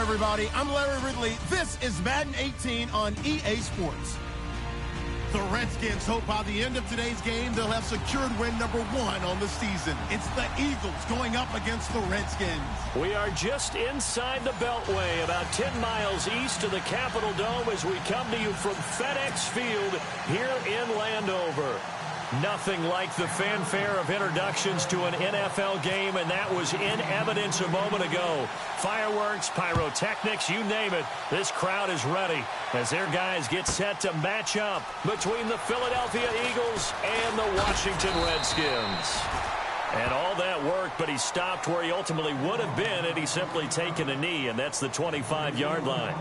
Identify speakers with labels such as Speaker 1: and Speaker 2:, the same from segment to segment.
Speaker 1: everybody. I'm Larry Ridley. This is Madden 18 on EA Sports. The Redskins hope by the end of today's game they'll have secured win number 1 on the season. It's the Eagles going up against the Redskins.
Speaker 2: We are just inside the Beltway, about 10 miles east of the Capitol Dome as we come to you from FedEx Field here in Landover. Nothing like the fanfare of introductions to an NFL game, and that was in evidence a moment ago. Fireworks, pyrotechnics, you name it. This crowd is ready as their guys get set to match up between the Philadelphia Eagles and the Washington Redskins. And all that worked, but he stopped where he ultimately would have been had he simply taken a knee, and that's the 25-yard line.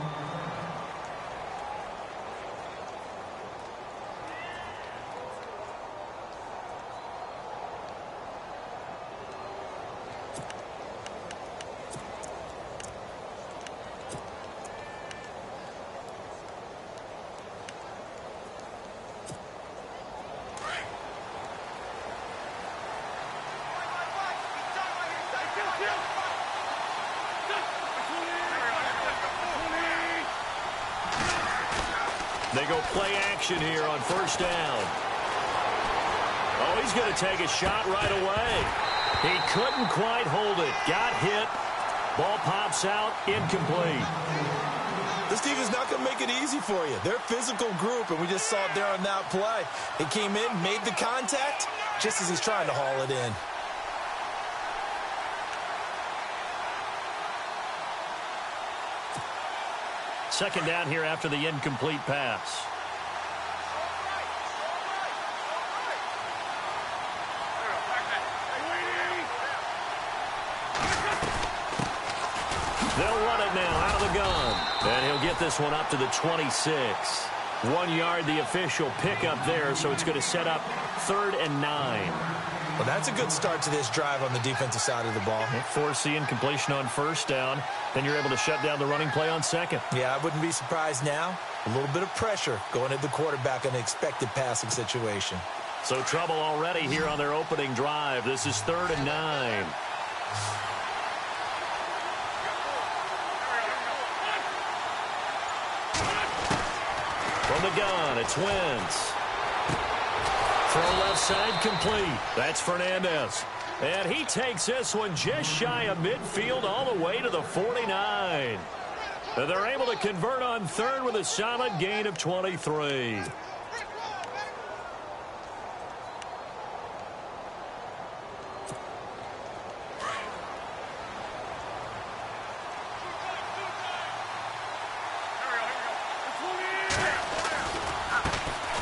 Speaker 2: They go play action here on first down. Oh, he's going to take a shot right away. He couldn't quite hold it. Got hit. Ball pops out. Incomplete.
Speaker 3: This team is not going to make it easy for you. They're a physical group, and we just saw it there on that play. He came in, made the contact, just as he's trying to haul it in.
Speaker 2: Second down here after the incomplete pass. They'll run it now out of the gun. And he'll get this one up to the 26. 1 yard, the official pickup there, so it's going to set up 3rd and 9.
Speaker 3: Well, that's a good start to this drive on the defensive side of the ball.
Speaker 2: Force the incompletion on first down. Then you're able to shut down the running play on second.
Speaker 3: Yeah, I wouldn't be surprised now. A little bit of pressure going at the quarterback in an expected passing situation.
Speaker 2: So trouble already here on their opening drive. This is 3rd and 9. From the gun, it's Wentz. Throw left side complete. That's Fernandez. And he takes this one just shy of midfield all the way to the 49. And they're able to convert on third with a solid gain of 23.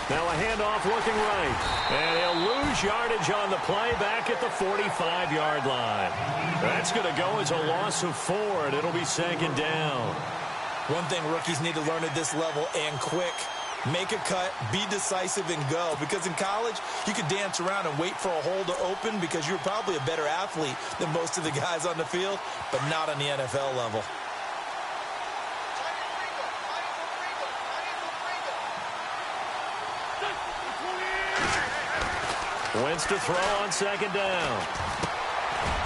Speaker 2: Now a handoff looking right. And he'll lose yardage on the play back at the 45-yard line. That's going to go as a loss of 4, and it'll be second down.
Speaker 3: One thing rookies need to learn at this level, and quick. Make a cut, be decisive, and go. Because in college, you could dance around and wait for a hole to open because you're probably a better athlete than most of the guys on the field, but not on the NFL level.
Speaker 2: Wentz to throw on second down.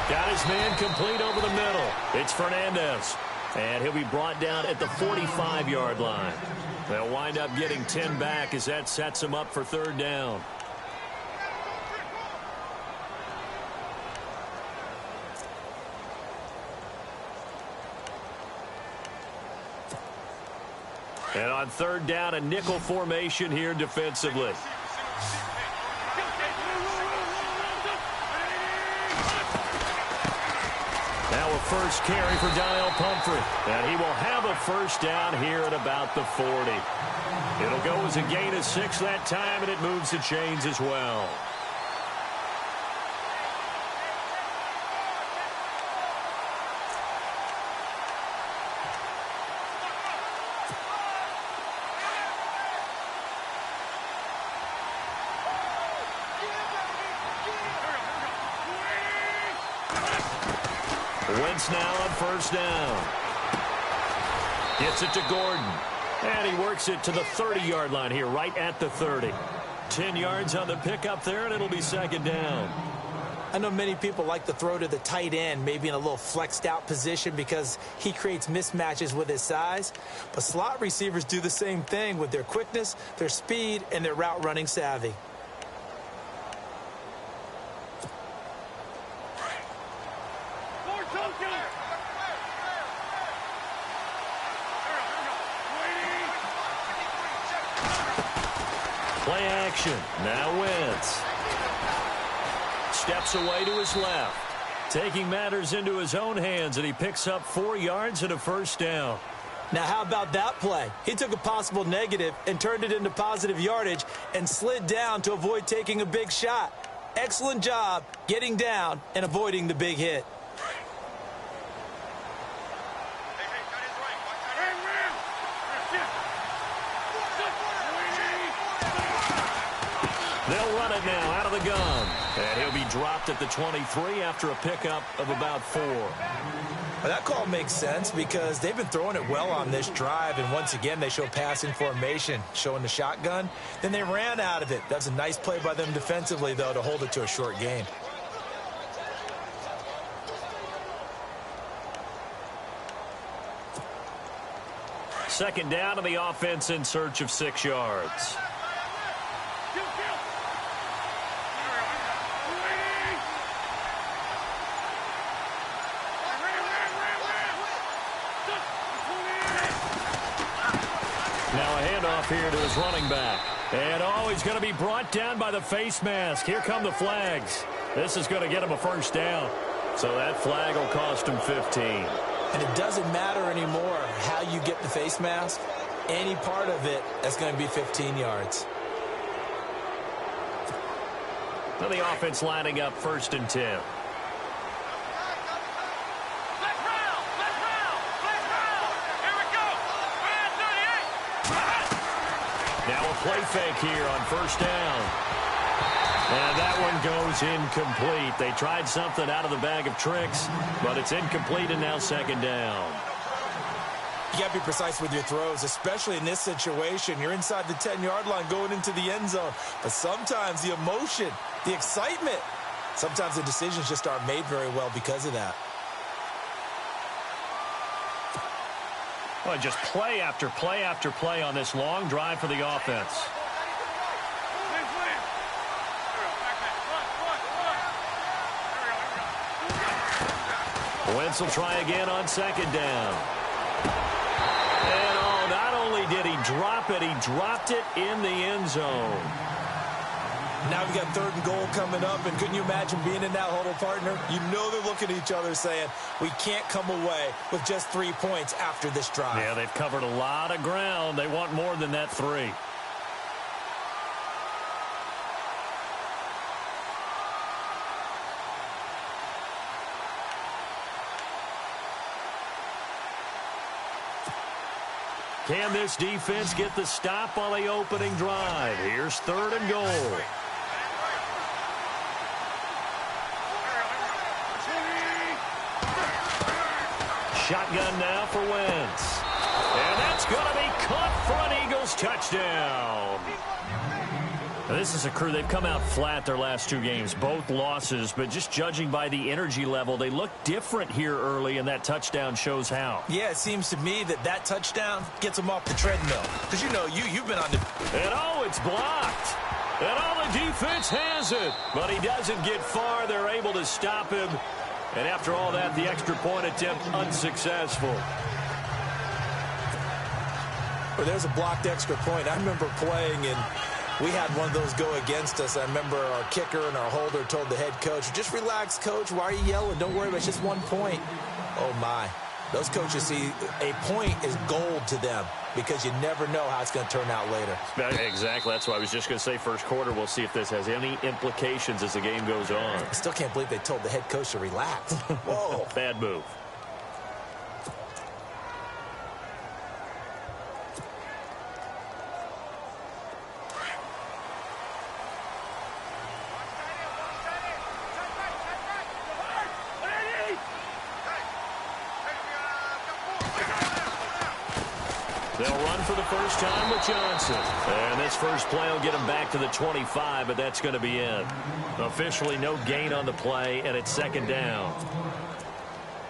Speaker 2: Got his man complete over the middle. It's Fernandez. And he'll be brought down at the 45-yard line. They'll wind up getting 10 back as that sets him up for third down. And on third down, a nickel formation here defensively. Now a first carry for Donnell Pumphrey. And he will have a first down here at about the 40. It'll go as a gain of 6 that time, and it moves the chains as well. Wentz now on first down. Gets it to Gordon. And he works it to the 30-yard line here, right at the 30. 10 yards on the pickup there, and it'll be second down.
Speaker 3: I know many people like to throw to the tight end, maybe in a little flexed out position because he creates mismatches with his size. But slot receivers do the same thing with their quickness, their speed, and their route running savvy.
Speaker 2: Play action. Now Wentz. Steps away to his left. Taking matters into his own hands, and he picks up 4 yards and a first down.
Speaker 3: Now, how about that play? He took a possible negative and turned it into positive yardage and slid down to avoid taking a big shot. Excellent job getting down and avoiding the big hit.
Speaker 2: They'll run it now out of the gun. And he'll be dropped at the 23 after a pickup of about 4.
Speaker 3: Well, that call makes sense because they've been throwing it well on this drive, and once again they show passing formation, showing the shotgun. Then they ran out of it. That's a nice play by them defensively, though, to hold it to a short gain.
Speaker 2: Second down, and the offense in search of 6 yards. Now a handoff here to his running back. And he's going to be brought down by the face mask. Here come the flags. This is going to get him a first down. So that flag will cost him 15.
Speaker 3: And it doesn't matter anymore how you get the face mask. Any part of it, that's going to be 15 yards.
Speaker 2: Now the offense lining up 1st and 10. Now a play fake here on 1st down. And that one goes incomplete. They tried something out of the bag of tricks, but it's incomplete, and now 2nd down.
Speaker 3: You got to be precise with your throws, especially in this situation. You're inside the 10-yard line going into the end zone. But sometimes the emotion, the excitement, sometimes the decisions just aren't made very well because of that.
Speaker 2: Well, just play after play after play on this long drive for the offense. Wentz will try again on 2nd down. And not only did he drop it, he dropped it in the end zone.
Speaker 3: Now we've got 3rd and goal coming up, and couldn't you imagine being in that huddle, partner? You know they're looking at each other saying, we can't come away with just 3 points after this drive.
Speaker 2: Yeah, they've covered a lot of ground. They want more than that 3. Can this defense get the stop on the opening drive? Here's 3rd and goal. Shotgun now for Wentz. And that's going to be caught for an Eagles touchdown. Now, this is a crew. They've come out flat their last 2 games, both losses, but just judging by the energy level, they look different here early, and that touchdown shows how.
Speaker 3: Yeah, it seems to me that touchdown gets them off the treadmill. Because, you know, you've been on the...
Speaker 2: And it's blocked. And the defense has it. But he doesn't get far. They're able to stop him. And after all that, the extra point attempt unsuccessful.
Speaker 3: Well, there's a blocked extra point. I remember playing, and we had one of those go against us. I remember our kicker and our holder told the head coach, just relax, coach. Why are you yelling? Don't worry about it. It's just 1 point. Oh, my. Those coaches see a point is gold to them because you never know how it's going to turn out later.
Speaker 2: Exactly. That's why I was just going to say 1st quarter. We'll see if this has any implications as the game goes on.
Speaker 3: I still can't believe they told the head coach to relax. Whoa.
Speaker 2: Bad move. They'll run for the first time with Johnson. And this first play will get him back to the 25, but that's going to be it. Officially no gain on the play, and it's second down.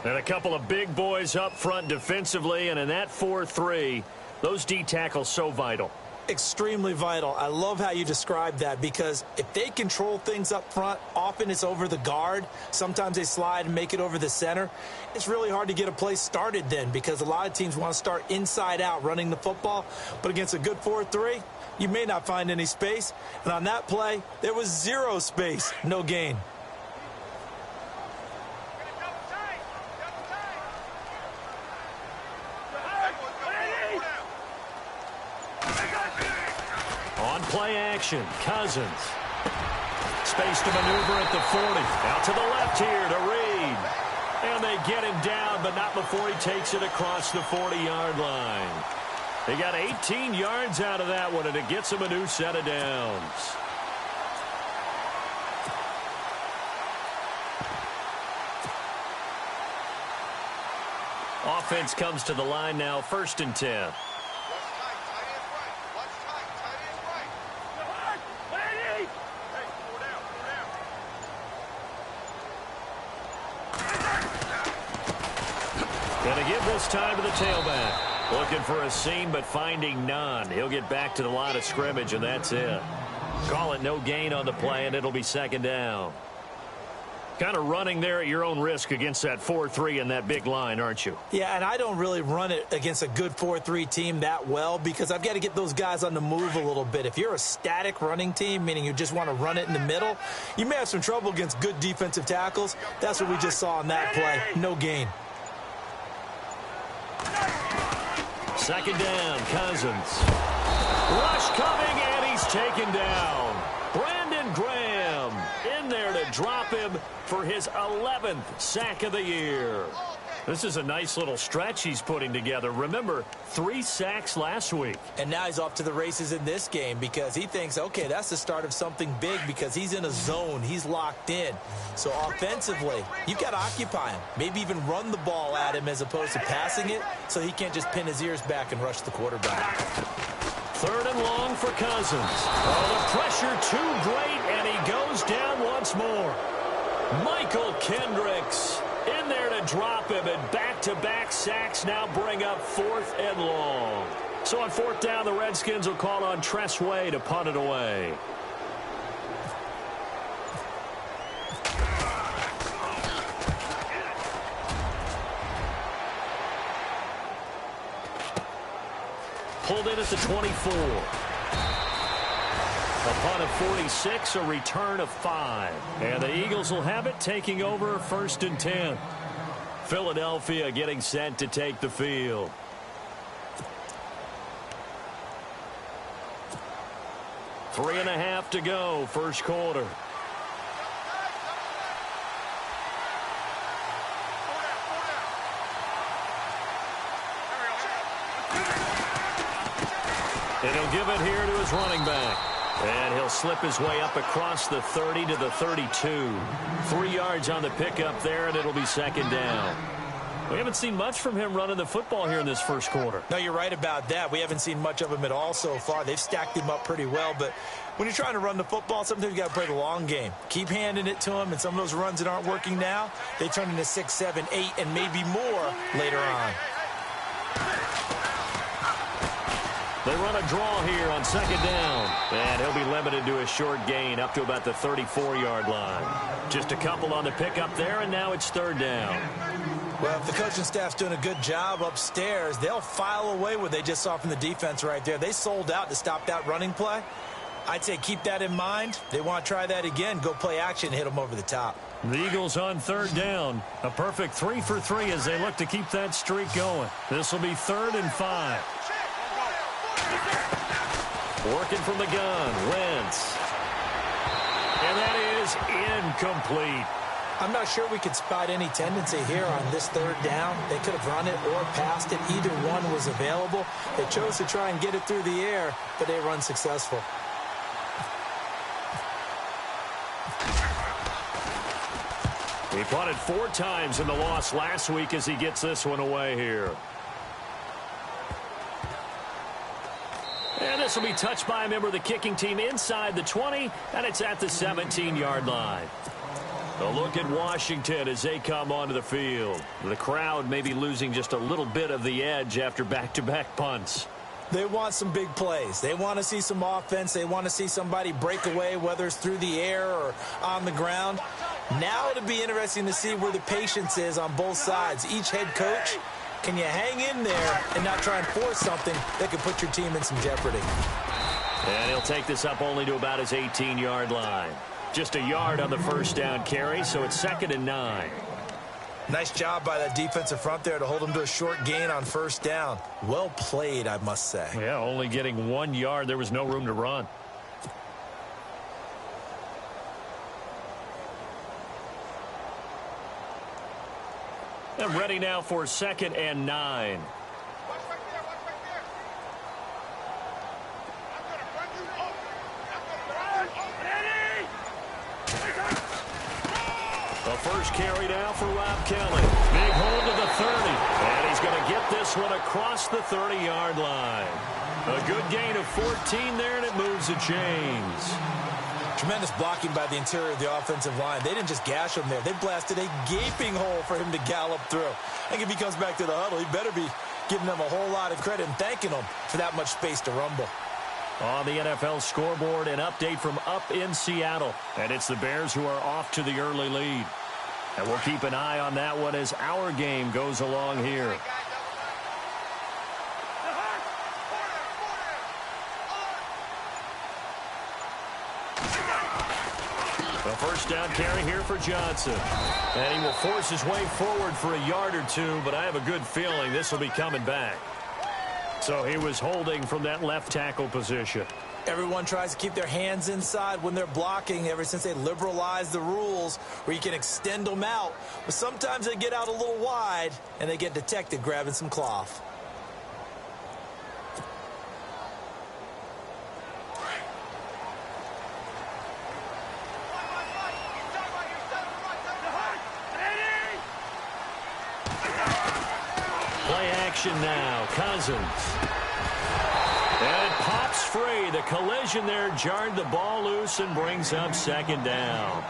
Speaker 2: And a couple of big boys up front defensively, and in that 4-3, those D tackles so vital.
Speaker 3: Extremely vital. I love how you described that, because if they control things up front, often it's over the guard. Sometimes they slide and make it over the center. It's really hard to get a play started then, because a lot of teams want to start inside out running the football. But against a good 4-3, you may not find any space. And on that play, there was zero space. No gain.
Speaker 2: On play action, Cousins. Space to maneuver at the 40. Out to the left here to Reed. And they get him down, but not before he takes it across the 40-yard line. They got 18 yards out of that one, and it gets him a new set of downs. Offense comes to the line now, 1st and 10. Going to give this time to the tailback. Looking for a seam, but finding none. He'll get back to the line of scrimmage, and that's it. Call it no gain on the play, and it'll be second down. Kind of running there at your own risk against that 4-3 and that big line, aren't you?
Speaker 3: Yeah, and I don't really run it against a good 4-3 team that well, because I've got to get those guys on the move a little bit. If you're a static running team, meaning you just want to run it in the middle, you may have some trouble against good defensive tackles. That's what we just saw on that play. No gain.
Speaker 2: Second down, Cousins. Rush coming, and he's taken down. Brandon Graham in there to drop him for his 11th sack of the year. This is a nice little stretch he's putting together. Remember, 3 sacks last week.
Speaker 3: And now he's off to the races in this game, because he thinks, okay, that's the start of something big, because he's in a zone. He's locked in. So offensively, you've got to occupy him. Maybe even run the ball at him as opposed to passing it, so he can't just pin his ears back and rush the quarterback.
Speaker 2: 3rd and long for Cousins. Oh, the pressure too great, and he goes down once more. Michael Kendricks in there to drop him, and back-to-back sacks now bring up 4th and long. So on 4th down, the Redskins will call on Tress Way to punt it away. Pulled in at the 24. A punt of 46, a return of 5. And the Eagles will have it, taking over 1st and 10. Philadelphia getting set to take the field. Three and a half to go, first quarter. And he'll give it here to his running back. And he'll slip his way up across the 30 to the 32. 3 yards on the pickup there, and it'll be second down. We haven't seen much from him running the football here in this first quarter.
Speaker 3: No, you're right about that. We haven't seen much of him at all so far. They've stacked him up pretty well, but when you're trying to run the football, sometimes you got to play the long game. Keep handing it to him, and some of those runs that aren't working now, they turn into 6, 7, 8, and maybe more later on.
Speaker 2: They run a draw here on second down, and he'll be limited to a short gain up to about the 34-yard line. Just a couple on the pickup there, and now it's third down.
Speaker 3: Well, if the coaching staff's doing a good job upstairs, they'll file away what they just saw from the defense right there. They sold out to stop that running play. I'd say keep that in mind. They want to try that again. Go play action, hit them over the top.
Speaker 2: The Eagles on third down. A perfect 3 for 3 as they look to keep that streak going. This will be 3rd and 5. Working from the gun, Wentz. And that is incomplete.
Speaker 3: I'm not sure we could spot any tendency here on this third down. They could have run it or passed it. Either one was available. They chose to try and get it through the air, but they were unsuccessful.
Speaker 2: He punted 4 times in the loss last week as he gets this one away here. this will be touched by a member of the kicking team inside the 20, and it's at the 17-yard line. A look at Washington as they come onto the field. The crowd may be losing just a little bit of the edge after back-to-back punts.
Speaker 3: They want some big plays. They want to see some offense. They want to see somebody break away, whether it's through the air or on the ground. Now it'll be interesting to see where the patience is on both sides. Each head coach, can you hang in there and not try and force something that could put your team in some jeopardy?
Speaker 2: And he'll take this up only to about his 18-yard line. Just a yard on the first down carry, so it's 2nd and 9.
Speaker 3: Nice job by that defensive front there to hold them to a short gain on first down. Well played, I must say.
Speaker 2: Yeah, only getting 1 yard. There was no room to run. And ready now for 2nd and 9. The first carry now for Rob Kelly. Big hold to the 30. And he's going to get this one across the 30-yard line. A good gain of 14 there, and it moves the chains.
Speaker 3: Tremendous blocking by the interior of the offensive line. They didn't just gash him there. They blasted a gaping hole for him to gallop through. I think if he comes back to the huddle, he better be giving them a whole lot of credit and thanking them for that much space to rumble.
Speaker 2: On the NFL scoreboard, an update from up in Seattle. And it's the Bears who are off to the early lead. And we'll keep an eye on that one as our game goes along here. A first down carry here for Johnson. And he will force his way forward for a yard or two, but I have a good feeling this will be coming back. So he was holding from that left tackle position.
Speaker 3: Everyone tries to keep their hands inside when they're blocking ever since they liberalized the rules where you can extend them out. But sometimes they get out a little wide and they get detected grabbing some cloth.
Speaker 2: Play action now. Cousins. And it pops free. The collision there jarred the ball loose and brings up 2nd down.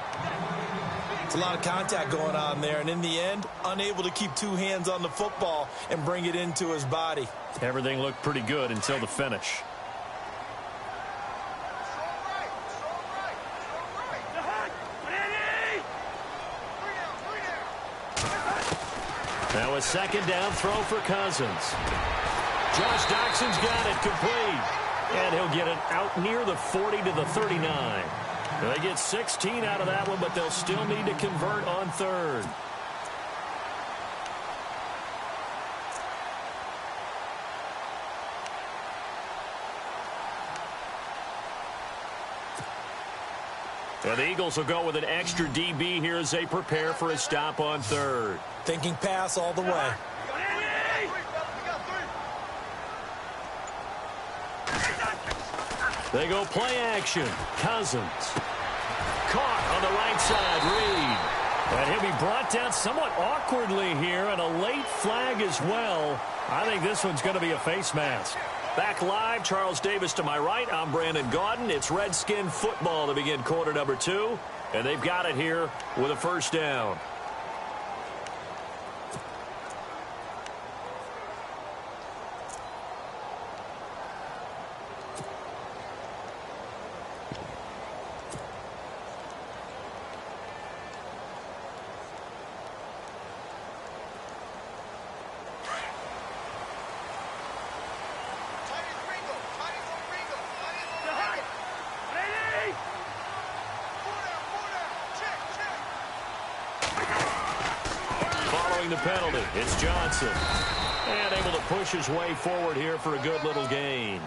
Speaker 3: It's a lot of contact going on there, and in the end, unable to keep two hands on the football and bring it into his body.
Speaker 2: Everything looked pretty good until the finish. Now a 2nd down throw for Cousins. Josh Doxson's got it complete. And he'll get it out near the 40 to the 39. They get 16 out of that one, but they'll still need to convert on 3rd. And the Eagles will go with an extra DB here as they prepare for a stop on 3rd.
Speaker 3: Thinking pass all the way.
Speaker 2: They go play action. Cousins. Caught on the right side. Reed. And he'll be brought down somewhat awkwardly here, and a late flag as well. I think this one's going to be a face mask. Back live, Charles Davis to my right. I'm Brandon Gaudin. It's Redskin football to begin quarter number 2. And they've got it here with a first down. The penalty. It's Johnson. And able to push his way forward here for a good little gain.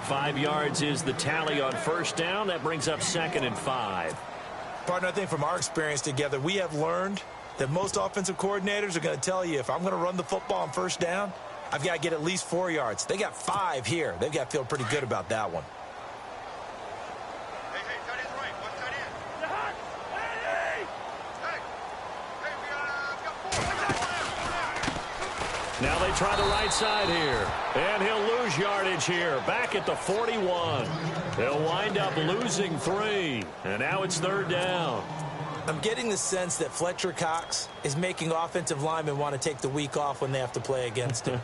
Speaker 2: 5 yards is the tally on first down. That brings up 2nd and 5.
Speaker 3: Partner, I think from our experience together, we have learned that most offensive coordinators are going to tell you, if I'm going to run the football on first down, I've got to get at least 4 yards. They got 5 here. They've got to feel pretty good about that one.
Speaker 2: Now they try the right side here. And he'll lose yardage here. Back at the 41. They'll wind up losing 3. And now it's 3rd down.
Speaker 3: I'm getting the sense that Fletcher Cox is making offensive linemen want to take the week off when they have to play against him.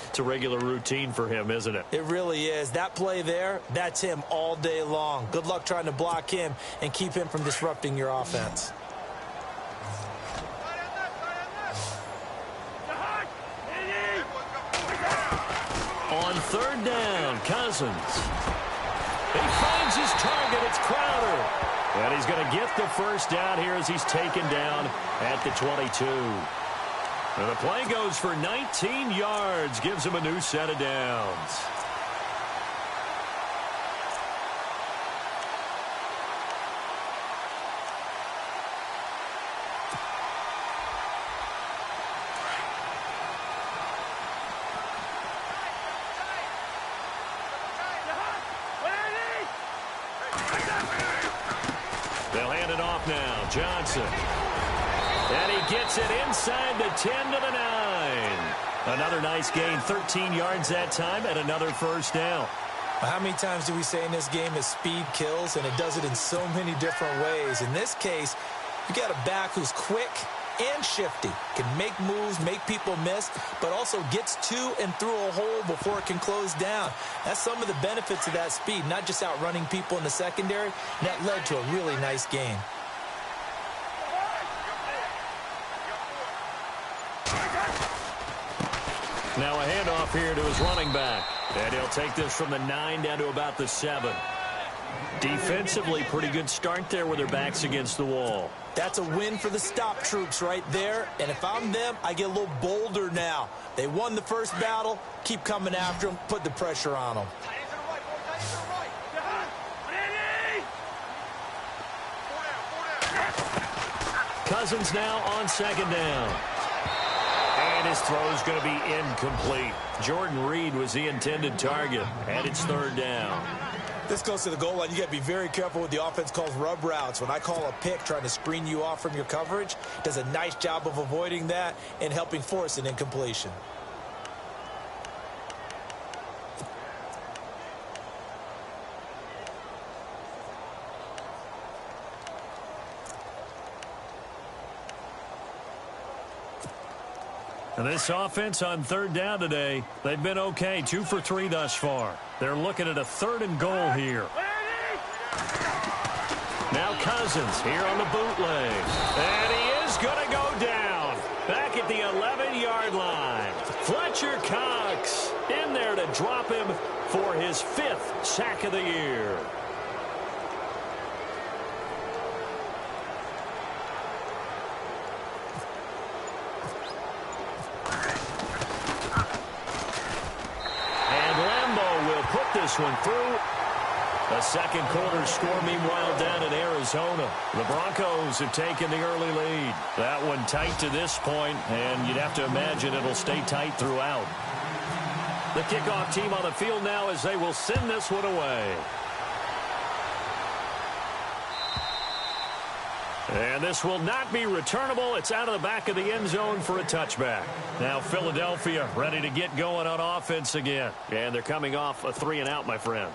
Speaker 2: It's a regular routine for him, isn't it?
Speaker 3: It really is. That play there, that's him all day long. Good luck trying to block him and keep him from disrupting your offense.
Speaker 2: On 3rd down, Cousins. He finds his target. It's Crowder. And he's going to get the 1st down here as he's taken down at the 22. And the play goes for 19 yards. Gives him a new set of downs. They'll hand it off now. Johnson. And he gets it inside the 10 to the 9. Another nice gain. 13 yards that time and another 1st down.
Speaker 3: How many times do we say in this game that speed kills, and it does it in so many different ways? In this case, you got a back who's quick and shifty, can make moves, make people miss, but also gets to and through a hole before it can close down. That's some of the benefits of that speed, not just outrunning people in the secondary, and that led to a really nice game.
Speaker 2: Now a handoff here to his running back, and he'll take this from the 9 down to about the 7. Defensively, pretty good start there with their backs against the wall.
Speaker 3: That's a win for the stop troops right there. And if I'm them, I get a little bolder now. They won the first battle. Keep coming after them. Put the pressure on them.
Speaker 2: Cousins now on 2nd down. And his throw is going to be incomplete. Jordan Reed was the intended target. And it's 3rd down.
Speaker 3: This goes to the goal line. You got to be very careful with the offense calls rub routes. When I call a pick trying to screen you off from your coverage, does a nice job of avoiding that and helping force an incompletion.
Speaker 2: And this offense on 3rd down today, they've been okay. 2 for 3 thus far. They're looking at a 3rd and goal here. Now Cousins here on the bootleg. And he is going to go down. Back at the 11-yard line. Fletcher Cox in there to drop him for his 5th sack of the year. This one through. A second quarter score, meanwhile, down in Arizona. The Broncos have taken the early lead. That one tight to this point, and you'd have to imagine it'll stay tight throughout. The kickoff team on the field now as they will send this one away. And this will not be returnable. It's out of the back of the end zone for a touchback. Now Philadelphia ready to get going on offense again. And they're coming off a 3-and-out, my friend.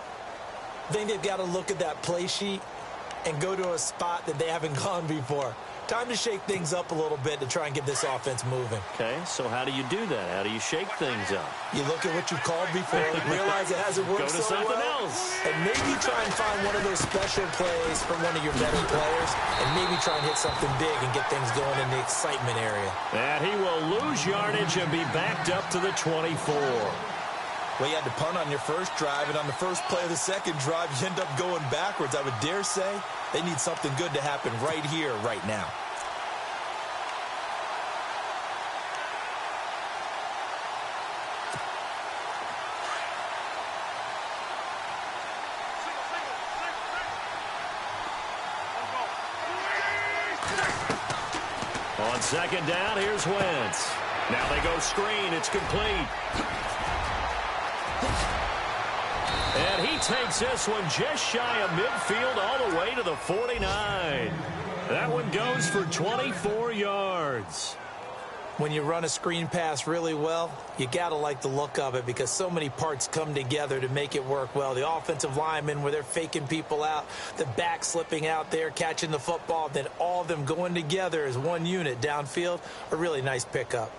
Speaker 3: I think they've got to look at that play sheet and go to a spot that they haven't gone before. Time to shake things up a little bit to try and get this offense moving.
Speaker 2: Okay, so how do you do that? How do you shake things up?
Speaker 3: You look at what you called before, realize it hasn't worked
Speaker 2: so well. Go to something else.
Speaker 3: And maybe try and find one of those special plays from one of your better players, and maybe try and hit something big and get things going in the excitement area.
Speaker 2: And he will lose yardage and be backed up to the 24.
Speaker 3: Well, you had to punt on your first drive, and on the first play of the second drive, you end up going backwards. I would dare say they need something good to happen right here, right now.
Speaker 2: On 2nd down, here's Wentz. Now they go screen. It's complete. And he takes this one just shy of midfield all the way to the 49. That one goes for 24 yards.
Speaker 3: When you run a screen pass really well, you got to like the look of it because so many parts come together to make it work well. The offensive linemen, where they're faking people out, the back slipping out there, catching the football, then all of them going together as one unit downfield, a really nice pickup.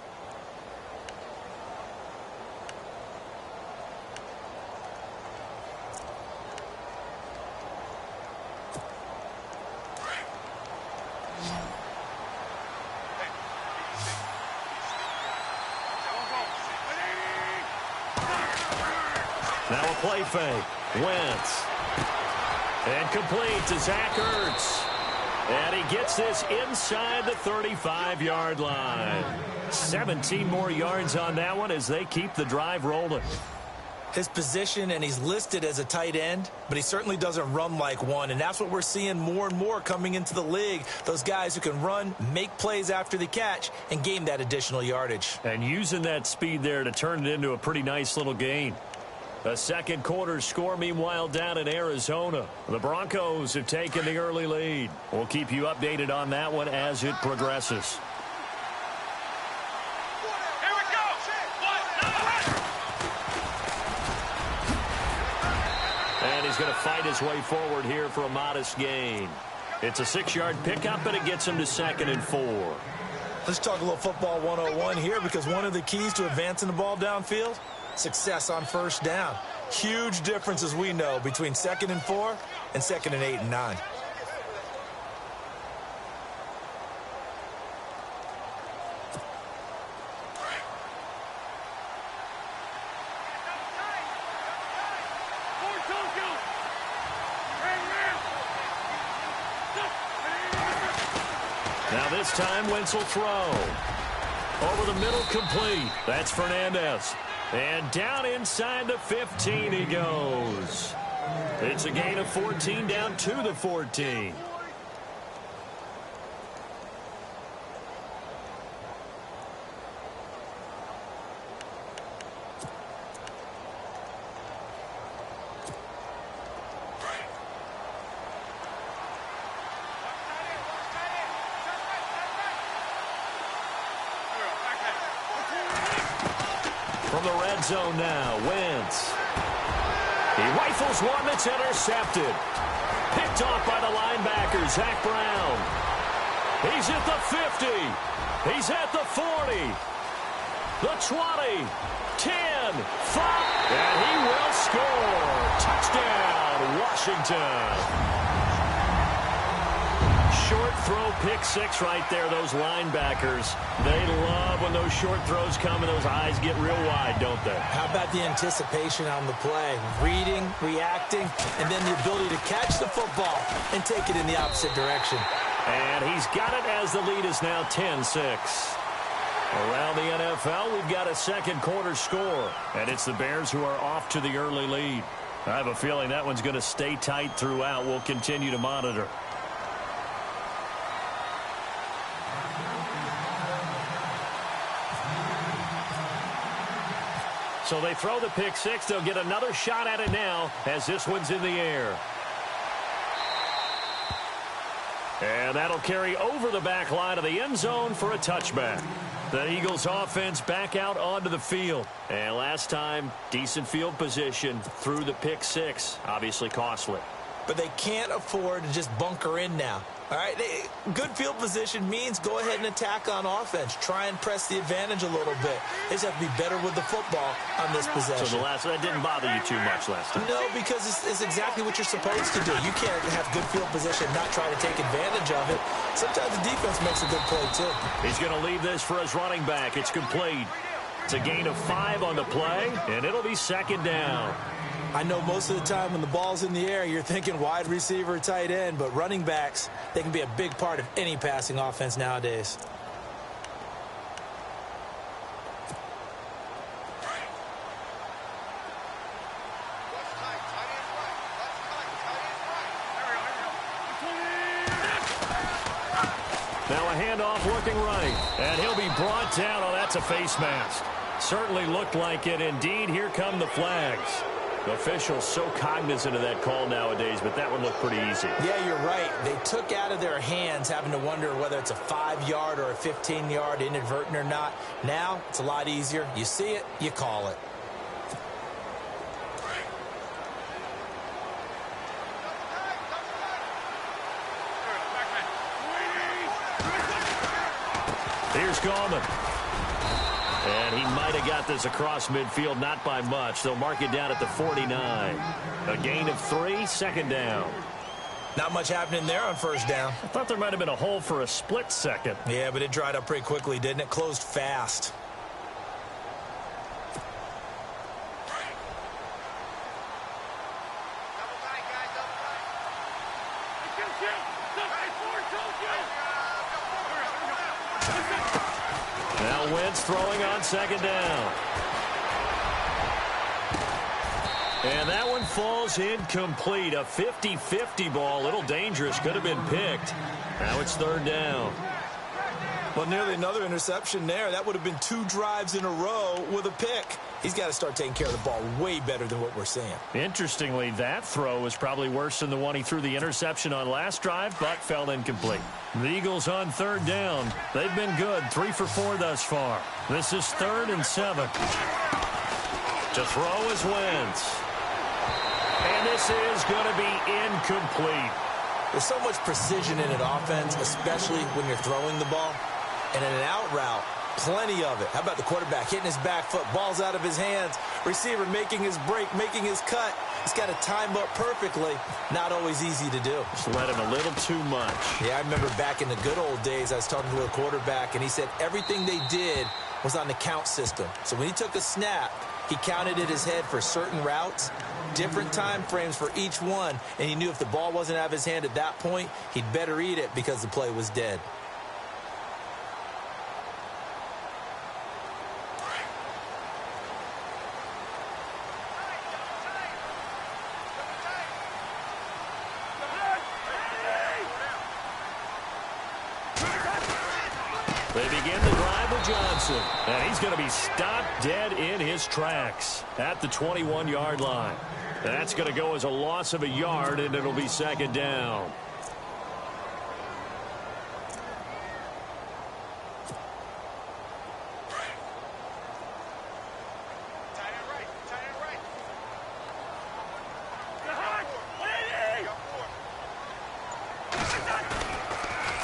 Speaker 2: Now a play fake. Wentz. And complete to Zach Ertz. And he gets this inside the 35-yard line. 17 more yards on that one as they keep the drive rolling.
Speaker 3: His position, and he's listed as a tight end, but he certainly doesn't run like one, and that's what we're seeing more and more coming into the league. Those guys who can run, make plays after the catch, and gain that additional yardage.
Speaker 2: And using that speed there to turn it into a pretty nice little gain. A second quarter score, meanwhile, down in Arizona. The Broncos have taken the early lead. We'll keep you updated on that one as it progresses.
Speaker 4: Here we go.
Speaker 2: And he's going to fight his way forward here for a modest gain. It's a 6-yard pickup, and it gets him to 2nd and 4.
Speaker 3: Let's talk a little football 101 here, because one of the keys to advancing the ball downfield, success on first down. Huge difference, as we know, between 2nd and 4 and 2nd and 8 and 9.
Speaker 2: Now this time, Wentz will throw. Over the middle, complete. That's Fernandez. And down inside the 15 he goes. It's a gain of 14 down to the 14. From the red zone now, Wentz. He rifles one that's intercepted. Picked off by the linebacker, Zach Brown. He's at the 50. He's at the 40. The 20. 10. 5. And he will score. Touchdown, Washington. Short throw, pick six right there, those linebackers. They love when those short throws come and those eyes get real wide, don't they?
Speaker 3: How about the anticipation on the play? Reading, reacting, and then the ability to catch the football and take it in the opposite direction.
Speaker 2: And he's got it as the lead is now 10-6. Around the NFL, we've got a second quarter score, and it's the Bears who are off to the early lead. I have a feeling that one's going to stay tight throughout. We'll continue to monitor. So they throw the pick six. They'll get another shot at it now as this one's in the air. And that'll carry over the back line of the end zone for a touchback. The Eagles offense back out onto the field. And last time, decent field position through the pick six. Obviously costly.
Speaker 3: But they can't afford to just bunker in now. All right, good field position means go ahead and attack on offense. Try and press the advantage a little bit. They just have to be better with the football on this possession.
Speaker 2: So that didn't bother you too much last time?
Speaker 3: No, because it's exactly what you're supposed to do. You can't have good field position and not try to take advantage of it. Sometimes the defense makes a good play, too.
Speaker 2: He's going to leave this for his running back. It's complete. It's a gain of 5 on the play, and it'll be second down.
Speaker 3: I know most of the time when the ball's in the air, you're thinking wide receiver, tight end, but running backs, they can be a big part of any passing offense nowadays.
Speaker 2: Now a handoff looking right, and he'll be brought down. Oh, that's a face mask. Certainly looked like it. Indeed, here come the flags. Officials so cognizant of that call nowadays, but that one looked pretty easy.
Speaker 3: Yeah, you're right. They took out of their hands having to wonder whether it's a 5-yard or a 15-yard inadvertent or not. Now, it's a lot easier. You see it, you call it.
Speaker 2: Here's Gallman. And he might have got this across midfield, not by much. They'll mark it down at the 49. A gain of 3, second down.
Speaker 3: Not much happening there on first down.
Speaker 2: I thought there might have been a hole for a split second.
Speaker 3: Yeah, but it dried up pretty quickly, didn't it? Closed fast.
Speaker 2: Now Wentz throwing on second down. And that one falls incomplete. A 50-50 ball. A little dangerous. Could have been picked. Now it's third down.
Speaker 3: Well, nearly another interception there. That would have been 2 drives in a row with a pick. He's got to start taking care of the ball way better than what we're seeing.
Speaker 2: Interestingly, that throw was probably worse than the one he threw the interception on last drive, but fell incomplete. The Eagles on third down. They've been good, 3 for 4 thus far. This is 3rd and 7. To throw is Wentz. And this is going to be incomplete.
Speaker 3: There's so much precision in an offense, especially when you're throwing the ball. And in an out route, plenty of it. How about the quarterback hitting his back foot, ball's out of his hands, receiver making his break, making his cut. He's got to time up perfectly. Not always easy to do.
Speaker 2: Just let him a little too much.
Speaker 3: Yeah, I remember back in the good old days, I was talking to a quarterback, and he said everything they did was on the count system. So when he took a snap, he counted in his head for certain routes, different time frames for each one, and he knew if the ball wasn't out of his hand at that point, he'd better eat it because the play was dead.
Speaker 2: They begin the drive with Johnson, and he's going to be stopped dead in his tracks at the 21-yard line. That's going to go as a loss of a yard, and it'll be second down.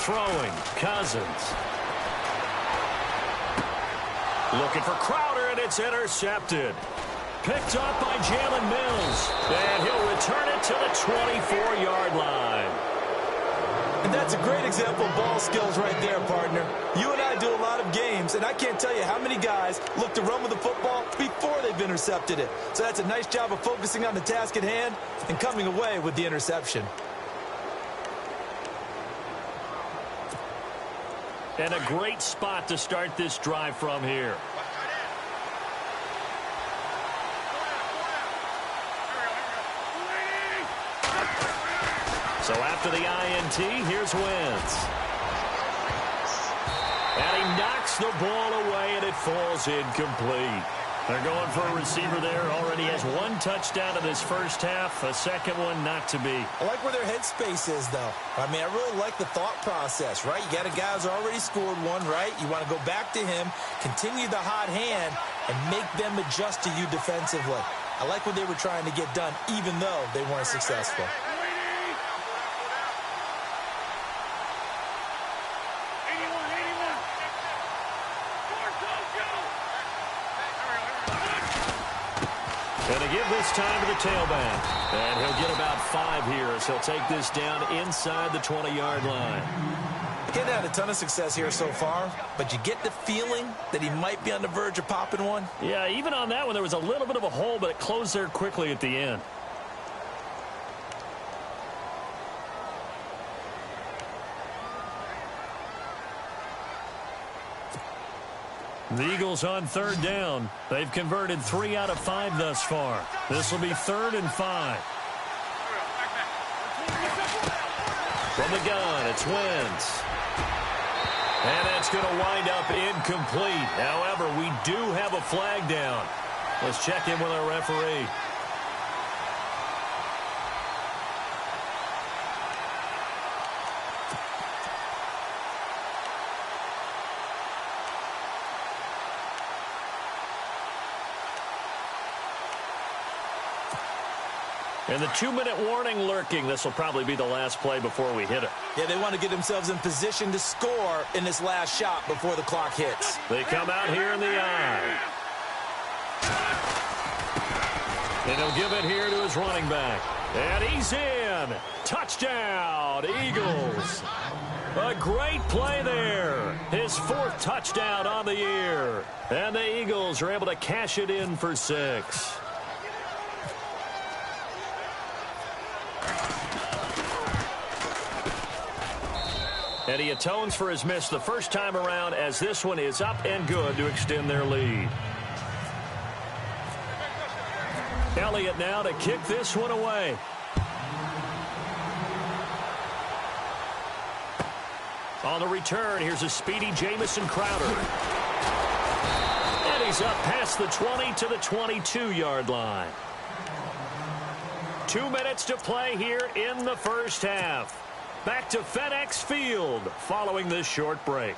Speaker 2: Throwing, Cousins. Looking for Crowder, and it's intercepted. Picked up by Jalen Mills. And he'll return it to the 24-yard line.
Speaker 3: And that's a great example of ball skills right there, partner. You and I do a lot of games, and I can't tell you how many guys look to run with the football before they've intercepted it. So that's a nice job of focusing on the task at hand and coming away with the interception.
Speaker 2: And a great spot to start this drive from here. So after the INT, here's Wentz. And he knocks the ball away, and it falls incomplete. They're going for a receiver there. Already has 1 touchdown in this first half. A second one not to be.
Speaker 3: I like where their headspace is, though. I mean, I really like the thought process, right? You got a guy who's already scored one, right? You want to go back to him, continue the hot hand, and make them adjust to you defensively. I like what they were trying to get done, even though they weren't successful.
Speaker 2: And to give this time to the tailback. And he'll get about 5 here as he'll take this down inside the 20-yard line.
Speaker 3: He hasn't had a ton of success here so far, but you get the feeling that he might be on the verge of popping one.
Speaker 2: Yeah, even on that one, there was a little bit of a hole, but it closed there quickly at the end. The Eagles on third down. They've converted 3 out of 5 thus far. This will be 3rd and 5. From the gun, it's Wentz. And that's going to wind up incomplete. However, we do have a flag down. Let's check in with our referee. And the 2-minute warning lurking. This will probably be the last play before we hit it.
Speaker 3: Yeah, they want to get themselves in position to score in this last shot before the clock hits.
Speaker 2: They come out here in the eye. And he'll give it here to his running back. And he's in. Touchdown, Eagles. A great play there. His 4th touchdown on the year. And the Eagles are able to cash it in for 6. And he atones for his miss the first time around, as this one is up and good to extend their lead. Elliott now to kick this one away. On the return, here's a speedy Jamison Crowder. And he's up past the 20 to the 22-yard line. 2 minutes to play here in the first half. Back to FedEx Field following this short break.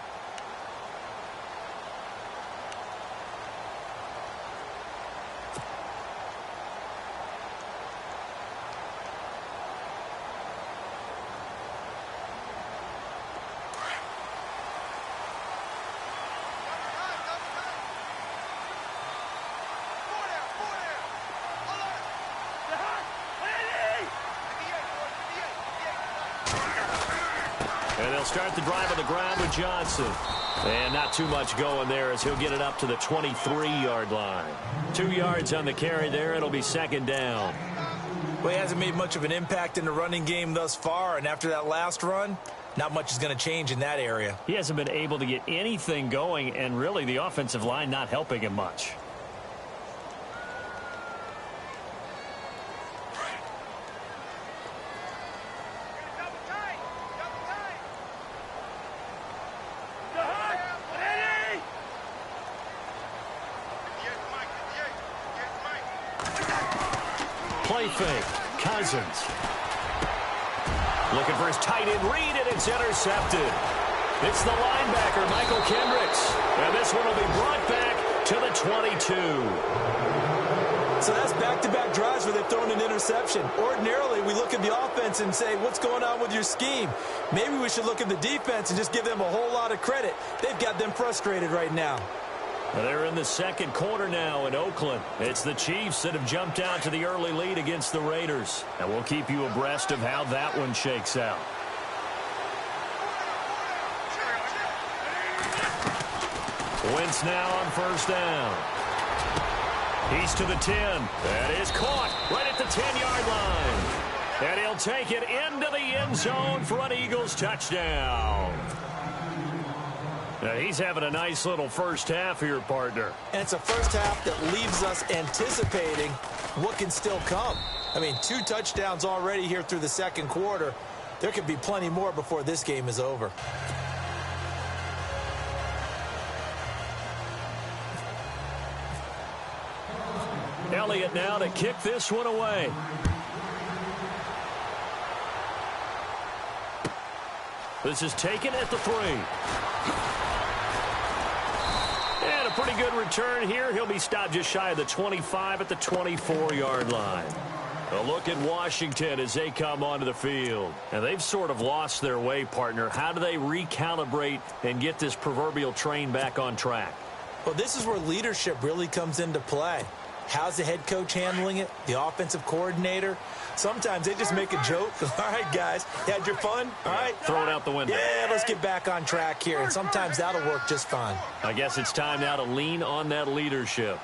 Speaker 2: And they'll start the drive on the ground with Johnson. And not too much going there as he'll get it up to the 23-yard line. 2 yards on the carry there. It'll be second down.
Speaker 3: Well, he hasn't made much of an impact in the running game thus far. And after that last run, not much is going to change in that area.
Speaker 2: He hasn't been able to get anything going, and really the offensive line not helping him much. Play fake. Cousins. Looking for his tight end read, and it's intercepted. It's the linebacker, Michael Kendricks. And this one will be brought back to the 22.
Speaker 3: So that's back-to-back drives where they've thrown an interception. Ordinarily, we look at the offense and say, what's going on with your scheme? Maybe we should look at the defense and just give them a whole lot of credit. They've got them frustrated right now.
Speaker 2: They're in the second quarter now in Oakland. It's the Chiefs that have jumped out to the early lead against the Raiders. And we'll keep you abreast of how that one shakes out. Wentz now on first down. He's to the 10. That is caught right at the 10-yard line. And he'll take it into the end zone for an Eagles touchdown. Now, he's having a nice little first half here, partner.
Speaker 3: And it's a first half that leaves us anticipating what can still come. I mean, 2 touchdowns already here through the second quarter. There could be plenty more before this game is over.
Speaker 2: Elliott now to kick this one away. This is taken at the 3. And a pretty good return here. He'll be stopped just shy of the 25 at the 24-yard line. A look at Washington as they come onto the field. And they've sort of lost their way, partner. How do they recalibrate and get this proverbial train back on track?
Speaker 3: Well, this is where leadership really comes into play. How's the head coach handling it? The offensive coordinator? Sometimes they just make a joke. All right, guys, you had your fun? All right.
Speaker 2: Throw it out the window.
Speaker 3: Yeah, let's get back on track here. And sometimes that'll work just fine.
Speaker 2: I guess it's time now to lean on that leadership.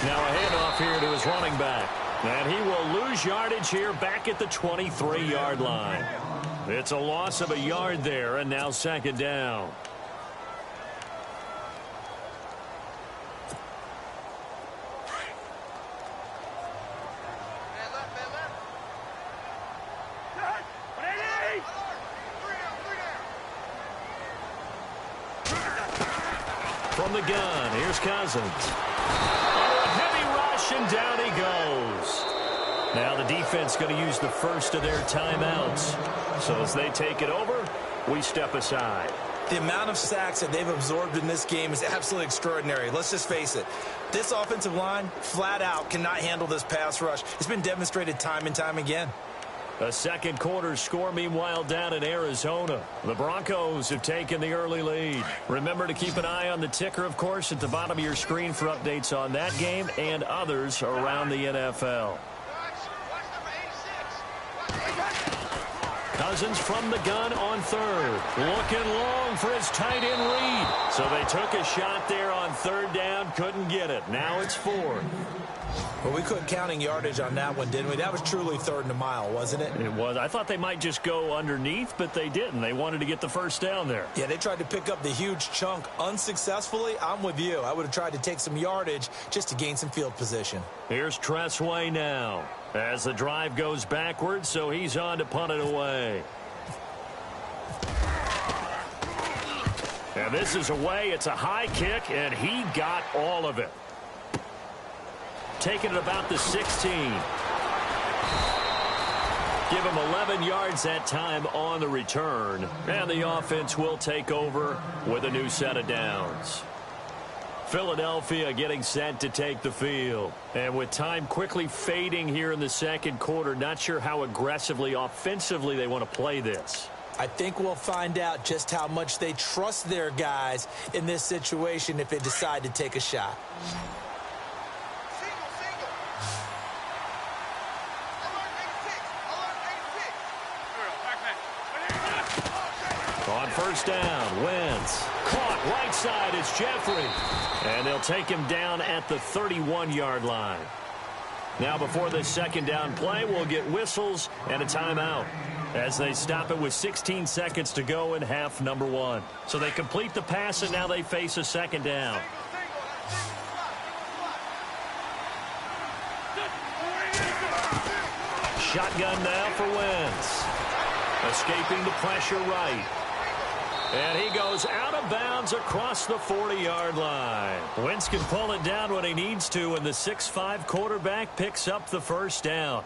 Speaker 2: Now a handoff here to his running back. And he will lose yardage here back at the 23-yard line. It's a loss of a yard there, and now second down. From the gun, here's Cousins. Oh, a heavy rush, and down he goes. Now the defense going to use the first of their timeouts. So as they take it over, we step aside.
Speaker 3: The amount of sacks that they've absorbed in this game is absolutely extraordinary. Let's just face it. This offensive line, flat out, cannot handle this pass rush. It's been demonstrated time and time again.
Speaker 2: A second quarter score, meanwhile, down in Arizona. The Broncos have taken the early lead. Remember to keep an eye on the ticker, of course, at the bottom of your screen for updates on that game and others around the NFL. Cousins from the gun on third. Looking long for his tight end read. So they took a shot there on third down. Couldn't get it. Now it's fourth.
Speaker 3: Well, we quit counting yardage on that one, didn't we? That was truly third and a mile, wasn't it?
Speaker 2: It was. I thought they might just go underneath, but they didn't. They wanted to get the first down there.
Speaker 3: Yeah, they tried to pick up the huge chunk unsuccessfully. I'm with you. I would have tried to take some yardage just to gain some field position.
Speaker 2: Here's Tressway now as the drive goes backwards, so he's on to punt it away. And this is away. It's a high kick, and he got all of it. Taking it about the 16. Give him 11 yards that time on the return. And the offense will take over with a new set of downs. Philadelphia getting set to take the field. And with time quickly fading here in the second quarter, not sure how aggressively, offensively they want to play this.
Speaker 3: I think we'll find out just how much they trust their guys in this situation if they decide to take a shot.
Speaker 2: On first down, Wentz. Caught right side, it's Jeffrey. And they'll take him down at the 31-yard line. Now before this second down play, we'll get whistles and a timeout as they stop it with 16 seconds to go in half number one. So they complete the pass, and now they face a second down. Shotgun now for Wentz. Escaping the pressure right. And he goes out of bounds across the 40-yard line. Wentz can pull it down when he needs to, and the 6'5" quarterback picks up the first down.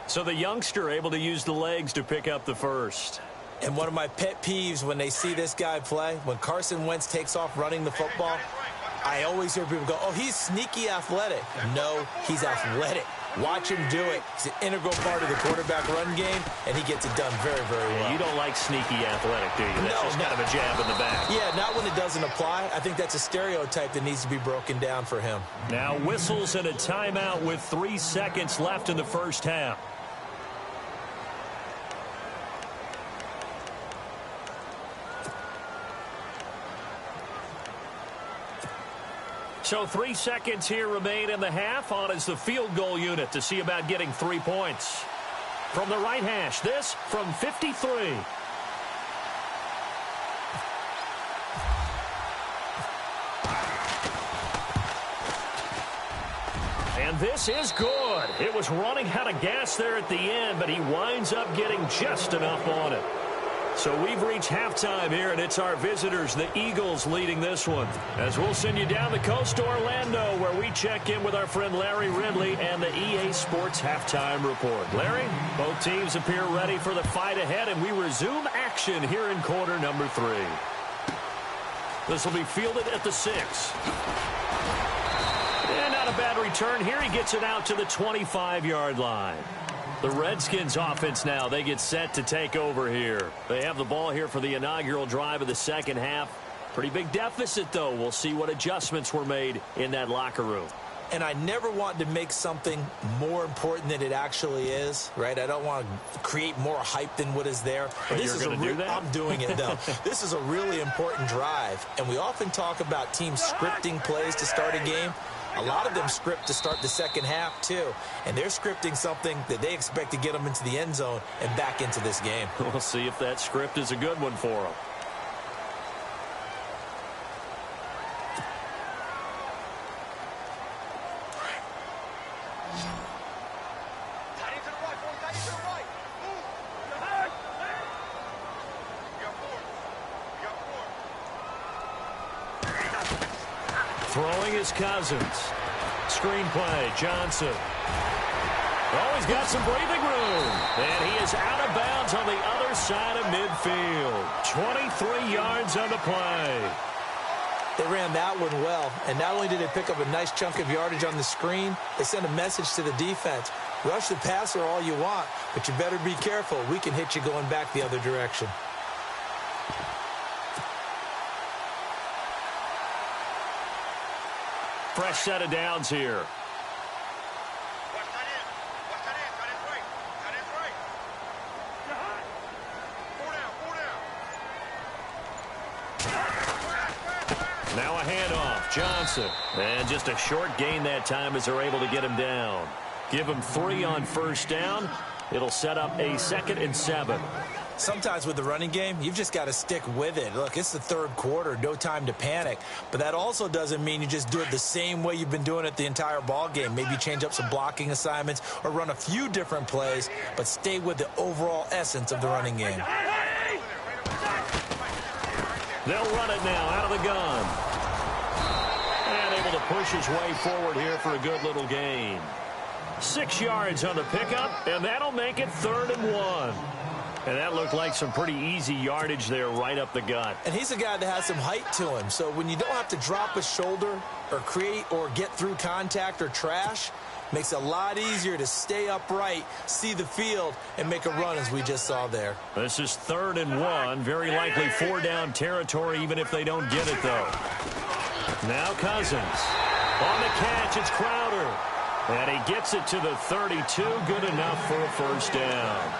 Speaker 2: So the youngster able to use the legs to pick up the first.
Speaker 3: And one of my pet peeves when they see this guy play, when Carson Wentz takes off running the football, I always hear people go, oh, he's sneaky athletic. No, he's athletic. Watch him do it. He's an integral part of the quarterback run game, and he gets it done very, very well.
Speaker 2: You don't like sneaky athletic, do you? That's just kind of a jab in the back.
Speaker 3: Yeah, not when it doesn't apply. I think that's a stereotype that needs to be broken down for him.
Speaker 2: Now whistles and a timeout with 3 seconds left in the first half. So 3 seconds here remain in the half. On is the field goal unit to see about getting 3 points. From the right hash, this from 53. And this is good. It was running out of gas there at the end, but he winds up getting just enough on it. So we've reached halftime here, and it's our visitors, the Eagles, leading this one. As we'll send you down the coast to Orlando, where we check in with our friend Larry Ridley and the EA Sports Halftime Report. Larry, both teams appear ready for the fight ahead, and we resume action here in quarter number 3. This will be fielded at the 6. And not a bad return here. He gets it out to the 25-yard line. The Redskins offense now, they get set to take over here. They have the ball here for the inaugural drive of the second half. Pretty big deficit, though. We'll see what adjustments were made in that locker room.
Speaker 3: And I never want to make something more important than it actually is, right? I don't want to create more hype than what is there.
Speaker 2: But this you're going to do that?
Speaker 3: I'm doing it, though. This is a really important drive. And we often talk about teams scripting plays to start a game. A lot of them script to start the second half, too. And they're scripting something that they expect to get them into the end zone and back into this game.
Speaker 2: We'll see if that script is a good one for them. Throwing is Cousins. Screenplay, Johnson. Oh, he's got some breathing room. And he is out of bounds on the other side of midfield. 23 yards on the play.
Speaker 3: They ran that one well, and not only did they pick up a nice chunk of yardage on the screen, they sent a message to the defense. Rush the passer all you want, but you better be careful. We can hit you going back the other direction.
Speaker 2: Fresh set of downs here. Now a handoff, Johnson. And just a short gain that time as they're able to get him down. Give him 3 on first down. It'll set up a 2nd and 7.
Speaker 3: Sometimes with the running game, you've just got to stick with it. Look, it's the third quarter, no time to panic. But that also doesn't mean you just do it the same way you've been doing it the entire ball game. Maybe change up some blocking assignments or run a few different plays, but stay with the overall essence of the running game.
Speaker 2: They'll run it now out of the gun. And able to push his way forward here for a good little gain. 6 yards on the pickup, and that'll make it 3rd and 1. And that looked like some pretty easy yardage there right up the gut.
Speaker 3: And he's a guy that has some height to him, so when you don't have to drop a shoulder or create or get through contact or trash, makes it a lot easier to stay upright, see the field, and make a run as we just saw there.
Speaker 2: This is 3rd and 1. Very likely 4-down territory even if they don't get it, though. Now Cousins. On the catch, it's Crowder. And he gets it to the 32. Good enough for a first down.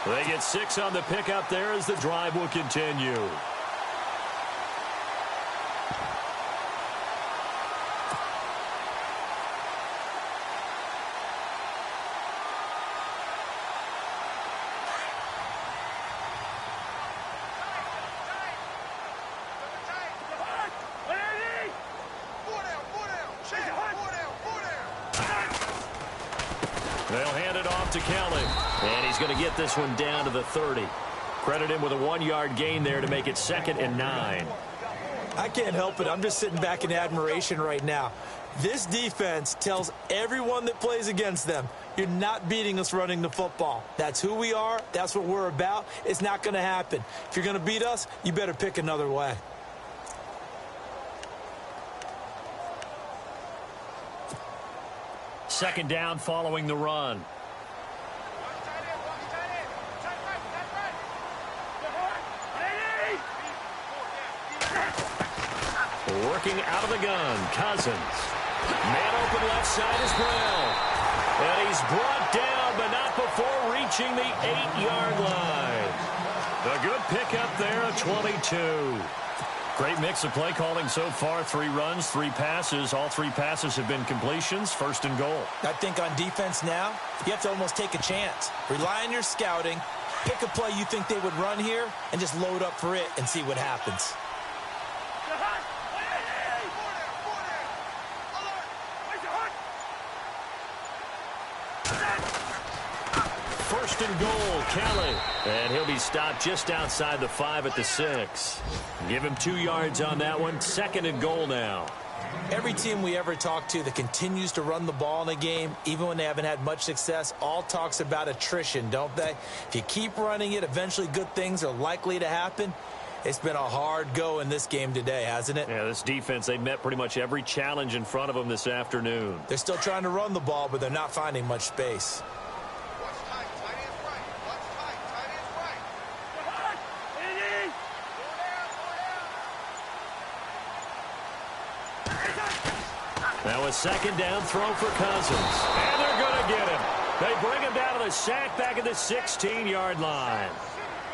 Speaker 2: They get 6 on the pickup there as the drive will continue. They'll hand it off to Kelly. And he's going to get this one down to the 30. Credit him with a 1-yard gain there to make it 2nd and 9.
Speaker 3: I can't help it. I'm just sitting back in admiration right now. This defense tells everyone that plays against them, you're not beating us running the football. That's who we are. That's what we're about. It's not going to happen. If you're going to beat us, you better pick another way.
Speaker 2: Second down following the run. Working out of the gun, Cousins. Man open left side is Brown. And he's brought down, but not before reaching the 8-yard line. A good pickup there of 22. Great mix of play calling so far. 3 runs, 3 passes. All 3 passes have been completions. 1st and goal.
Speaker 3: I think on defense now, you have to almost take a chance. Rely on your scouting. Pick a play you think they would run here and just load up for it and see what happens.
Speaker 2: 1st and goal, Kelly. And he'll be stopped just outside the 5 at the 6. Give him 2 yards on that one. 2nd and goal now.
Speaker 3: Every team we ever talk to that continues to run the ball in a game, even when they haven't had much success, all talks about attrition, don't they? If you keep running it, eventually good things are likely to happen. It's been a hard go in this game today, hasn't it?
Speaker 2: Yeah, this defense, they met pretty much every challenge in front of them this afternoon.
Speaker 3: They're still trying to run the ball, but they're not finding much space.
Speaker 2: Now a 2nd down throw for Cousins. And they're going to get him. They bring him down to the sack back at the 16-yard line.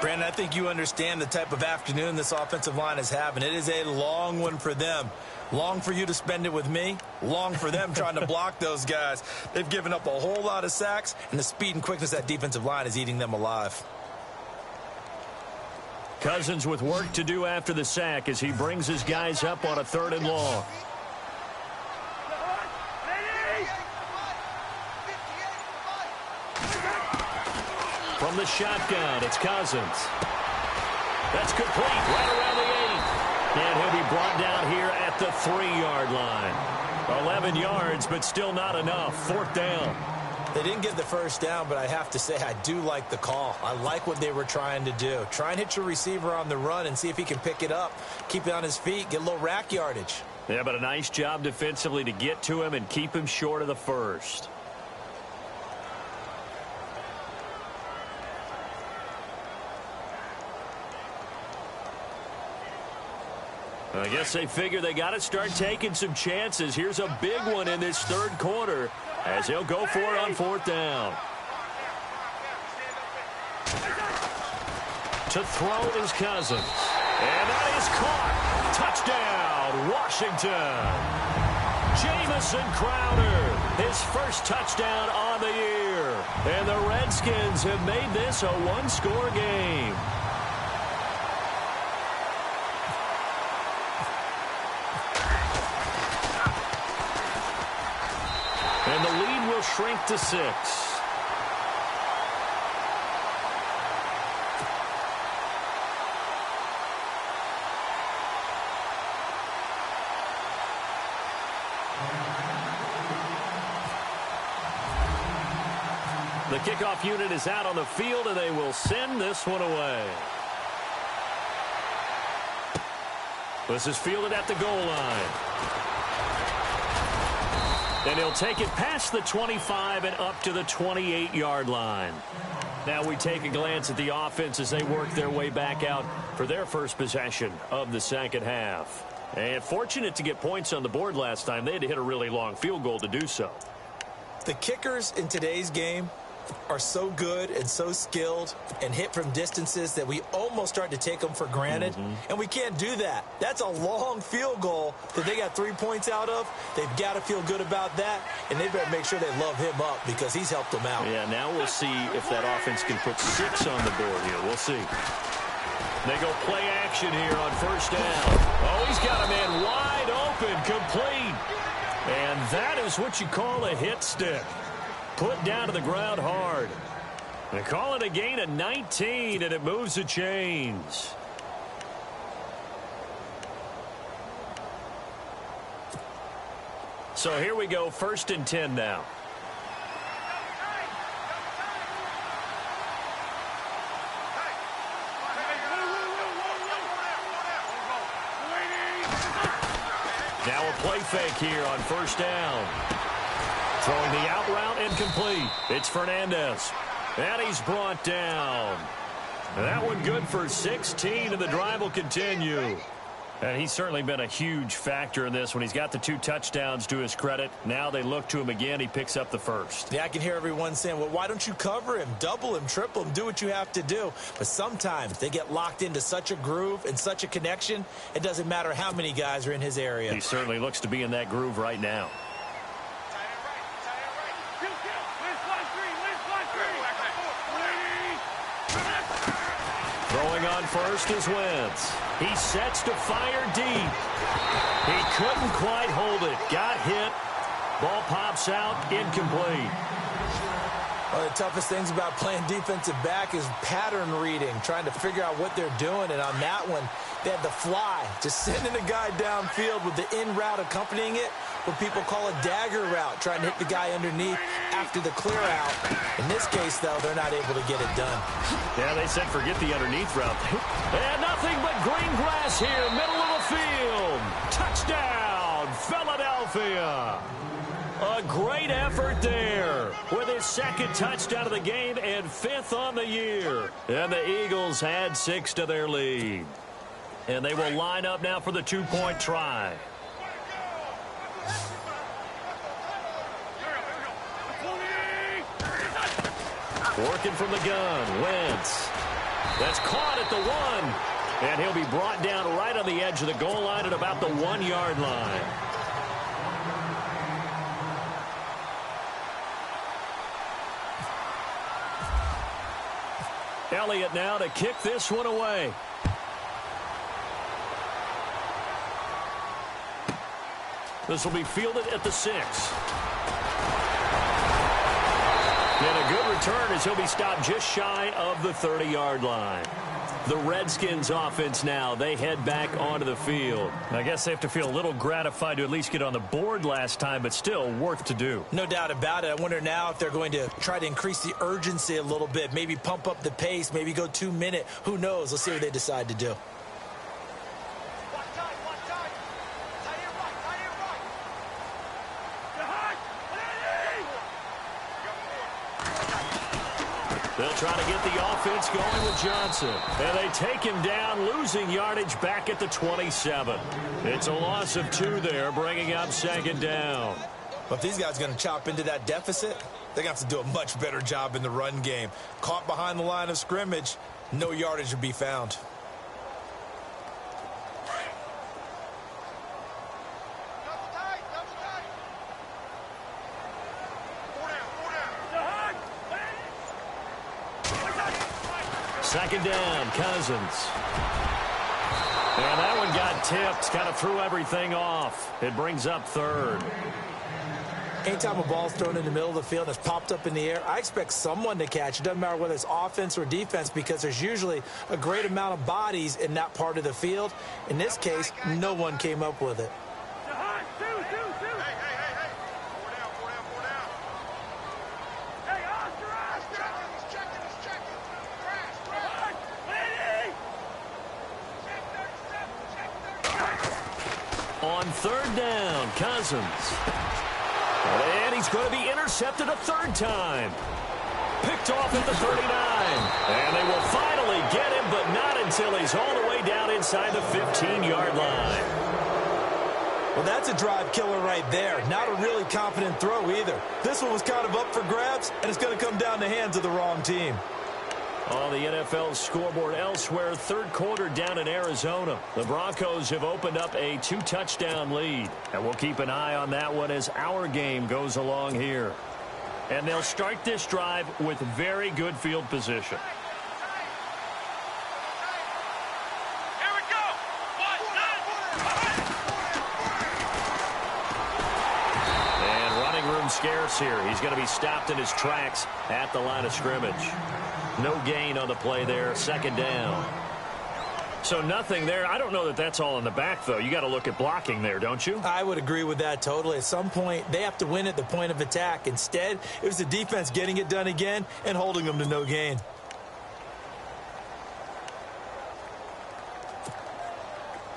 Speaker 3: Brandon, I think you understand the type of afternoon this offensive line is having. It is a long one for them. Long for you to spend it with me. Long for them trying to block those guys. They've given up a whole lot of sacks, and the speed and quickness of that defensive line is eating them alive.
Speaker 2: Cousins with work to do after the sack as he brings his guys up on a 3rd and long. From the shotgun, it's Cousins. That's complete right around the 8. And he'll be brought down here at the 3-yard line. 11 yards, but still not enough. 4th down.
Speaker 3: They didn't get the first down, but I have to say I do like the call. I like what they were trying to do. Try and hit your receiver on the run and see if he can pick it up, keep it on his feet, get a little rack yardage.
Speaker 2: Yeah, but a nice job defensively to get to him and keep him short of the first. I guess they figure they got to start taking some chances. Here's a big one in this third quarter as he'll go for it on fourth down. To throw is Cousins. And that is caught. Touchdown, Washington. Jamison Crowder, his first touchdown on the year. And the Redskins have made this a one-score game. And the lead will shrink to 6. The kickoff unit is out on the field, and they will send this one away. This is fielded at the goal line. And he'll take it past the 25 and up to the 28-yard line. Now we take a glance at the offense as they work their way back out for their first possession of the second half. And fortunate to get points on the board last time. They had to hit a really long field goal to do so.
Speaker 3: The kickers in today's game are so good and so skilled and hit from distances that we almost start to take them for granted. And we can't do that. That's a long field goal that they got 3 points out of. They've got to feel good about that, and they better make sure they love him up because he's helped them out.
Speaker 2: Yeah, now we'll see if that offense can put 6 on the board here. We'll see. They go play action here on first down. Oh, he's got a man wide open, complete. And that is what you call a hit stick. Put down to the ground hard. They call it a gain of 19, and it moves the chains. So here we go, 1st and 10 now. Now a play fake here on first down. Throwing the out route incomplete. It's Fernandez. And he's brought down. And that one good for 16, and the drive will continue. And he's certainly been a huge factor in this when he's got the 2 touchdowns to his credit. Now they look to him again. He picks up the first.
Speaker 3: Yeah, I can hear everyone saying, well, why don't you cover him, double him, triple him, do what you have to do. But sometimes they get locked into such a groove and such a connection, it doesn't matter how many guys are in his area.
Speaker 2: He certainly looks to be in that groove right now. Throwing on first is Wentz. He sets to fire deep. He couldn't quite hold it. Got hit. Ball pops out. Incomplete.
Speaker 3: One of the toughest things about playing defensive back is pattern reading, trying to figure out what they're doing. And on that one, they had the fly, just sending a guy downfield with the in route accompanying it, what people call a dagger route, trying to hit the guy underneath after the clear out. In this case, though, they're not able to get it done.
Speaker 2: Yeah, they said forget the underneath route. And nothing but green grass here, middle of the field. Touchdown, Philadelphia. A great effort there with his 2nd touchdown of the game and 5th on the year. And the Eagles add 6 to their lead. And they will line up now for the 2-point try. Working from the gun, Wentz. That's caught at the 1. And he'll be brought down right on the edge of the goal line at about the 1-yard line. Elliott now to kick this one away. This will be fielded at the 6. And a good return as he'll be stopped just shy of the 30-yard line. The Redskins offense now, they head back onto the field. I guess they have to feel a little gratified to at least get on the board last time, but still work to do.
Speaker 3: No doubt about it. I wonder now if they're going to try to increase the urgency a little bit, maybe pump up the pace, maybe go 2 minute. Who knows? Let's see what they decide to do.
Speaker 2: They'll try to get the offense going with Johnson. And they take him down, losing yardage back at the 27. It's a loss of 2 there, bringing up 2nd down.
Speaker 3: But if these guys are going to chop into that deficit, they're going to have to do a much better job in the run game. Caught behind the line of scrimmage, no yardage to be found.
Speaker 2: Second down, Cousins. And that one got tipped, kind of threw everything off. It brings up 3rd.
Speaker 3: Anytime a ball's thrown in the middle of the field and it's popped up in the air, I expect someone to catch. It doesn't matter whether it's offense or defense because there's usually a great amount of bodies in that part of the field. In this case, no one came up with it.
Speaker 2: On 3rd down, Cousins. And he's going to be intercepted a 3rd time. Picked off at the 39. And they will finally get him, but not until he's all the way down inside the 15-yard line.
Speaker 3: Well, that's a drive killer right there. Not a really confident throw either. This one was kind of up for grabs, and it's going to come down the hands of the wrong team.
Speaker 2: On the NFL scoreboard elsewhere, 3rd quarter down in Arizona. The Broncos have opened up a 2-touchdown lead. And we'll keep an eye on that one as our game goes along here. And they'll start this drive with very good field position.
Speaker 4: Here we go.
Speaker 2: And running room scarce here. He's going to be stopped in his tracks at the line of scrimmage. No gain on the play there, 2nd down. So nothing there. I don't know that that's all in the back, though. You got to look at blocking there, don't you?
Speaker 3: I would agree with that totally. At some point, they have to win at the point of attack. Instead, it was the defense getting it done again and holding them to no gain.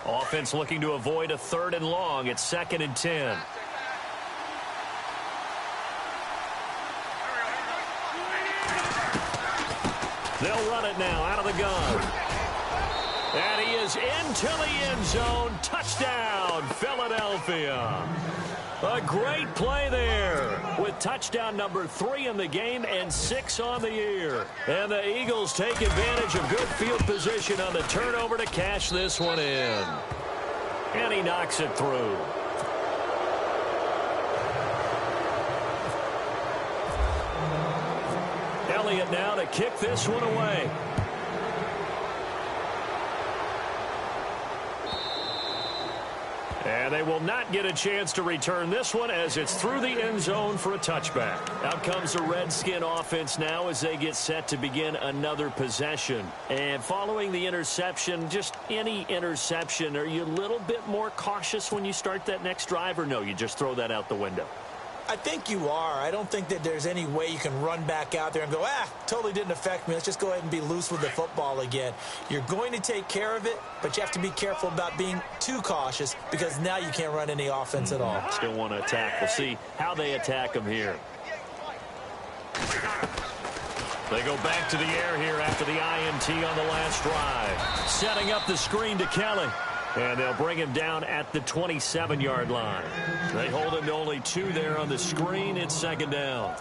Speaker 2: Offense looking to avoid a 3rd and long. It's 2nd and 10. They'll run it now out of the gun. And he is into the end zone. Touchdown, Philadelphia. A great play there with touchdown number 3 in the game and 6 on the year. And the Eagles take advantage of good field position on the turnover to cash this one in. And he knocks it through. Elliott now to kick this one away. And they will not get a chance to return this one as it's through the end zone for a touchback. Out comes the Redskin offense now as they get set to begin another possession. And following the interception, just any interception, are you a little bit more cautious when you start that next drive, or no, you just throw that out the window?
Speaker 3: I think you are. I don't think that there's any way you can run back out there and go, totally didn't affect me. Let's just go ahead and be loose with the football again. You're going to take care of it, but you have to be careful about being too cautious because now you can't run any offense at all.
Speaker 2: Still want to attack. We'll see how they attack them here. They go back to the air here after the INT on the last drive. Setting up the screen to Kelly. And they'll bring him down at the 27-yard line. They hold him to only 2 there on the screen. It's 2nd down.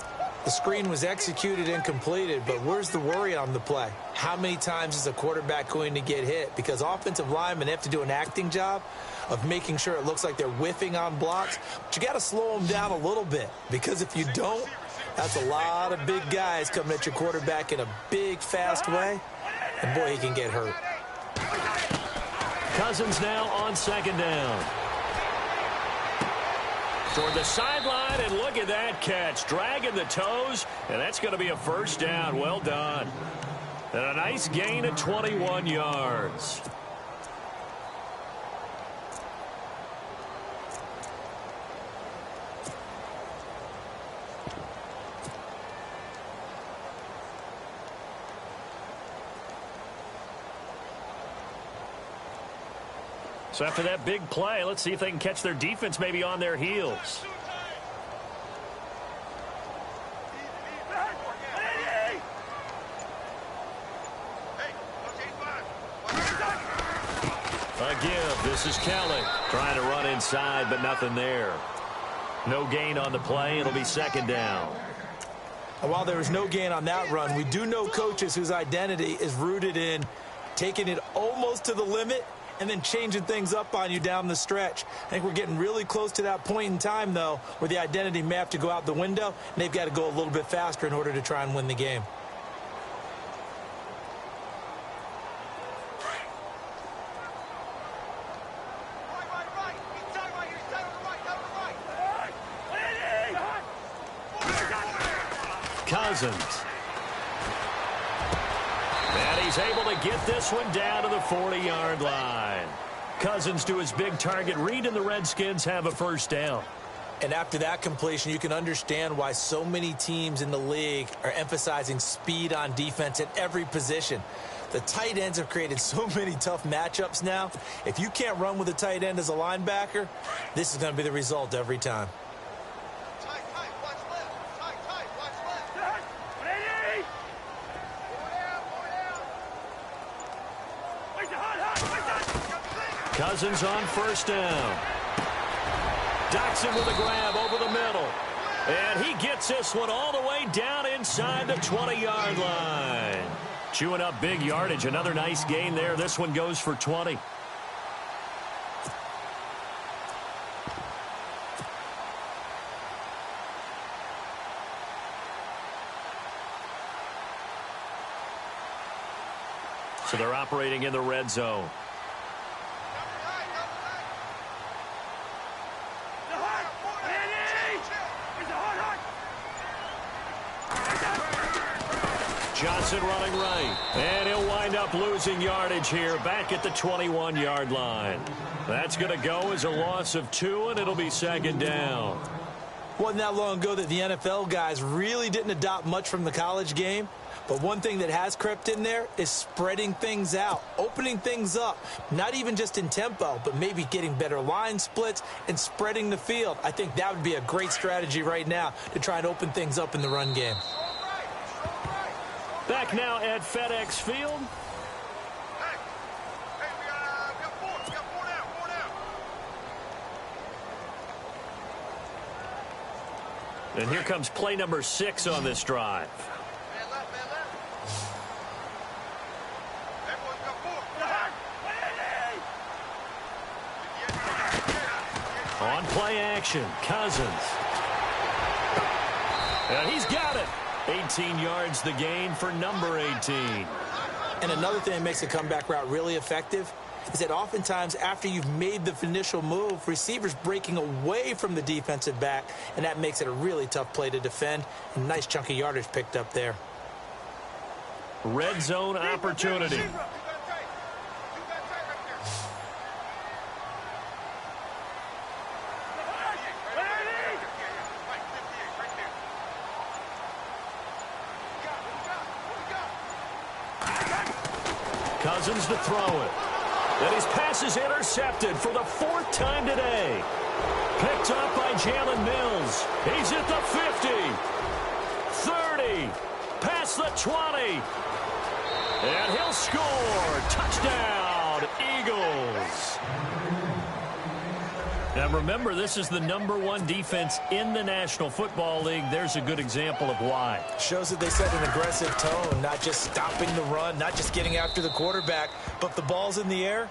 Speaker 3: The screen was executed and completed, but where's the worry on the play? How many times is a quarterback going to get hit? Because offensive linemen have to do an acting job of making sure it looks like they're whiffing on blocks. But you got to slow them down a little bit, because if you don't, that's a lot of big guys coming at your quarterback in a big, fast way. And, boy, he can get hurt.
Speaker 2: Cousins now on 2nd down. Toward the sideline, and look at that catch. Dragging the toes, and that's going to be a 1st down. Well done. And a nice gain of 21 yards. So after that big play, let's see if they can catch their defense maybe on their heels. A give. This is Kelly trying to run inside, but nothing there. No gain on the play. It'll be second down.
Speaker 3: And while there was no gain on that run, we do know coaches whose identity is rooted in taking it almost to the limit and then changing things up on you down the stretch. I think we're getting really close to that point in time, though, where the identity may have to go out the window, and they've got to go a little bit faster in order to try and win the game.
Speaker 2: Cousins. And he's able to get this one down to the 40-yard line. Cousins to his big target read, and the Redskins have a first down.
Speaker 3: And after that completion, you can understand why so many teams in the league are emphasizing speed on defense at every position. The tight ends have created so many tough matchups now. If you can't run with a tight end as a linebacker, this is going to be the result every time.
Speaker 2: Cousins on first down. Doxson with a grab over the middle. And he gets this one all the way down inside the 20-yard line. Chewing up big yardage. Another nice gain there. This one goes for 20. So they're operating in the red zone. Johnson running right, and he'll wind up losing yardage here back at the 21-yard line. That's going to go as a loss of 2, and it'll be second down.
Speaker 3: Wasn't that long ago that the NFL guys really didn't adopt much from the college game, but one thing that has crept in there is spreading things out, opening things up, not even just in tempo, but maybe getting better line splits and spreading the field. I think that would be a great strategy right now to try and open things up in the run game.
Speaker 2: Back now at FedEx Field.
Speaker 4: We got four down.
Speaker 2: And here comes play number 6 on this drive.
Speaker 4: Man left. Everyone's got four.
Speaker 2: On play action, Cousins. And he's got it. 18 yards the gain for number 18.
Speaker 3: And another thing that makes a comeback route really effective is that oftentimes after you've made the initial move, receivers breaking away from the defensive back, and that makes it a really tough play to defend. And nice chunky yardage picked up there.
Speaker 2: Red zone opportunity. Cousins to throw it. And his pass is intercepted for the 4th time today. Picked up by Jalen Mills. He's at the 50. 30. Past the 20. And he'll score. Touchdown, Eagles. Now remember, this is the #1 defense in the National Football League. There's a good example of why.
Speaker 3: Shows that they set an aggressive tone, not just stopping the run, not just getting after the quarterback, but if the ball's in the air,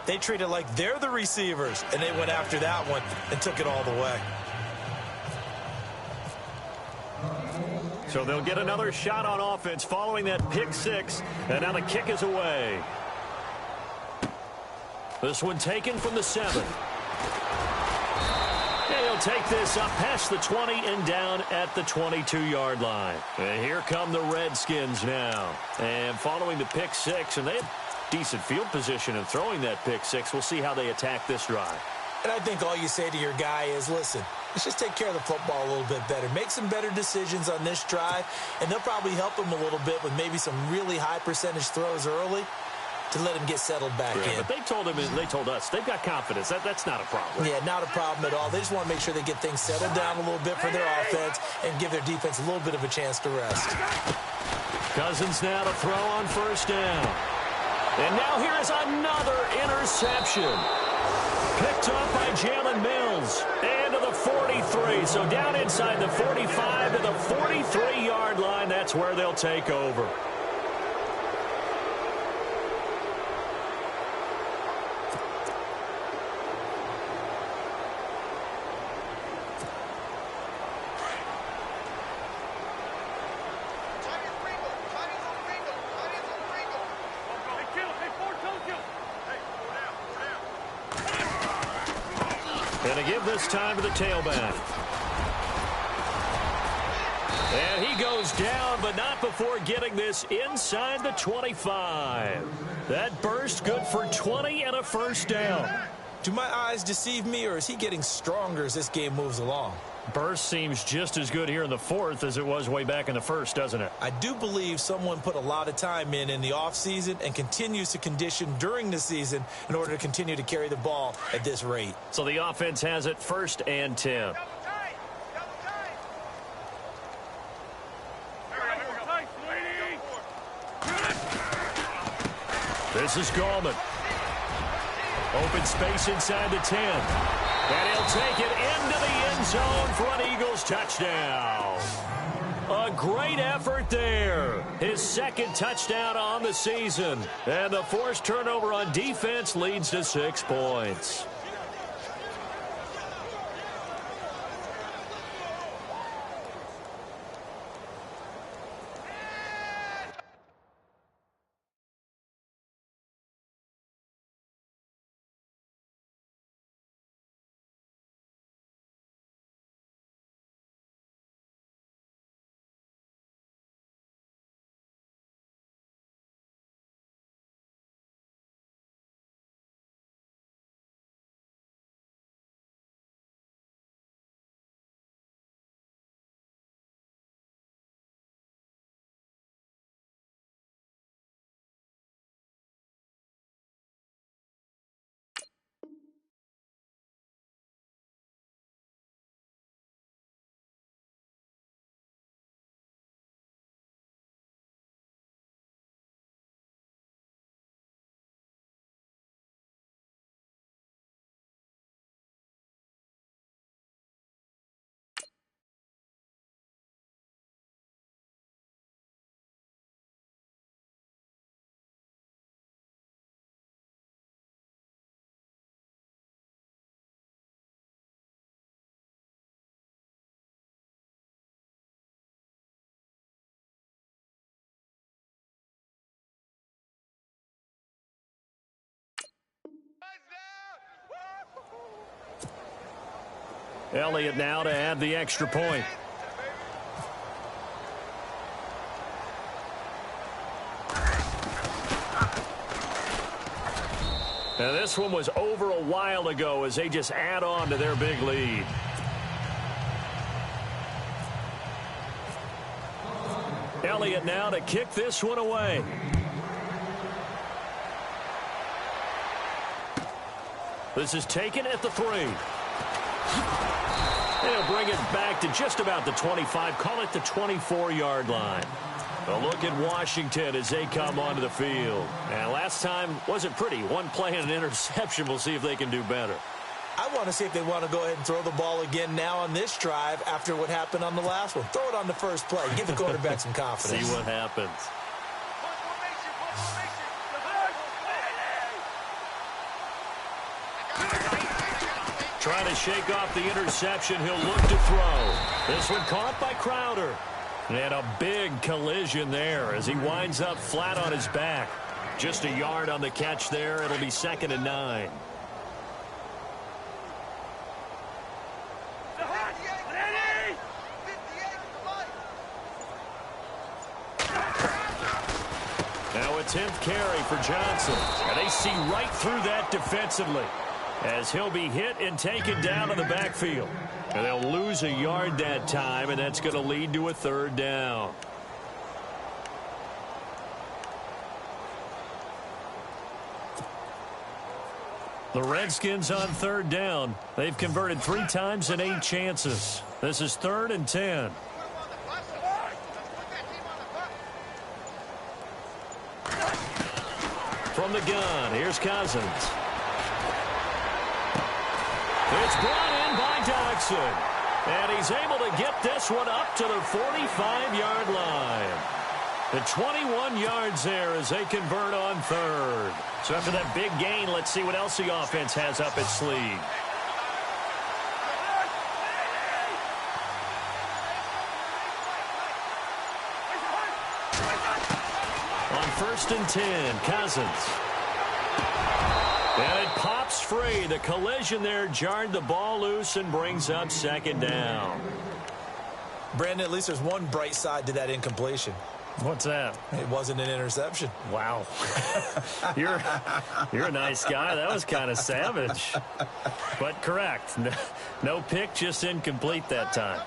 Speaker 3: they treat it like they're the receivers, and they went after that one and took it all the way.
Speaker 2: So they'll get another shot on offense following that pick 6, and now the kick is away. This one taken from the 7. They'll take this up past the 20 and down at the 22-yard line. And here come the Redskins now. And following the pick six, and they have decent field position in throwing that pick six. We'll see how they attack this drive.
Speaker 3: And I think all you say to your guy is, listen, let's just take care of the football a little bit better. Make some better decisions on this drive, and they'll probably help him a little bit with maybe some really high percentage throws early to let him get settled back in.
Speaker 2: But they told him, and they told us, they've got confidence. That's not a problem.
Speaker 3: Yeah, not a problem at all. They just want to make sure they get things settled down a little bit for their offense and give their defense a little bit of a chance to rest.
Speaker 2: Cousins now to throw on first down. And now here is another interception. Picked up by Jalen Mills. And to the 43. So down inside the 45 to the 43-yard line. That's where they'll take over. And to give this time to the tailback. And he goes down, but not before getting this inside the 25. That burst good for 20 and a first down.
Speaker 3: Do my eyes deceive me, or is he getting stronger as this game moves along?
Speaker 2: Burst seems just as good here in the fourth as it was way back in the first, doesn't it?
Speaker 3: I do believe someone put a lot of time in the offseason and continues to condition during the season in order to continue to carry the ball at this rate.
Speaker 2: So the offense has it first and 10. This is Gallman. Open space inside the 10. And he'll take it into the end zone for an Eagles touchdown. A great effort there. His second touchdown on the season. And the forced turnover on defense leads to 6 points. Elliott now to add the extra point. Now this one was over a while ago as they just add on to their big lead. Elliott now to kick this one away. This is taken at the 3. They'll bring it back to just about the 25. Call it the 24-yard line. A look at Washington as they come onto the field. And last time wasn't pretty. One play and an interception. We'll see if they can do better.
Speaker 3: I want to see if they want to go ahead and throw the ball again now on this drive after what happened on the last one. Throw it on the first play. Give the quarterback some confidence.
Speaker 2: See what happens. Trying to shake off the interception. He'll look to throw. This one caught by Crowder. And a big collision there as he winds up flat on his back. Just a yard on the catch there. It'll be 2nd and 9. 10th carry for Johnson. And they see right through that defensively as he'll be hit and taken down in the backfield. And they'll lose a yard that time, and that's going to lead to a 3rd down. The Redskins on 3rd down. They've converted 3 times in 8 chances. This is 3rd and 10. From the gun, here's Cousins. It's brought in by Dodson. And he's able to get this one up to the 45-yard line. The 21 yards there as they convert on 3rd. So after that big gain, let's see what else the offense has up its sleeve. On 1st and 10, Cousins. And it pops free. The collision there jarred the ball loose and brings up 2nd down.
Speaker 3: Brandon, at least there's one bright side to that incompletion.
Speaker 2: What's that?
Speaker 3: It wasn't an interception.
Speaker 2: Wow. You're a nice guy. That was kind of savage. But correct. No pick, just incomplete that time.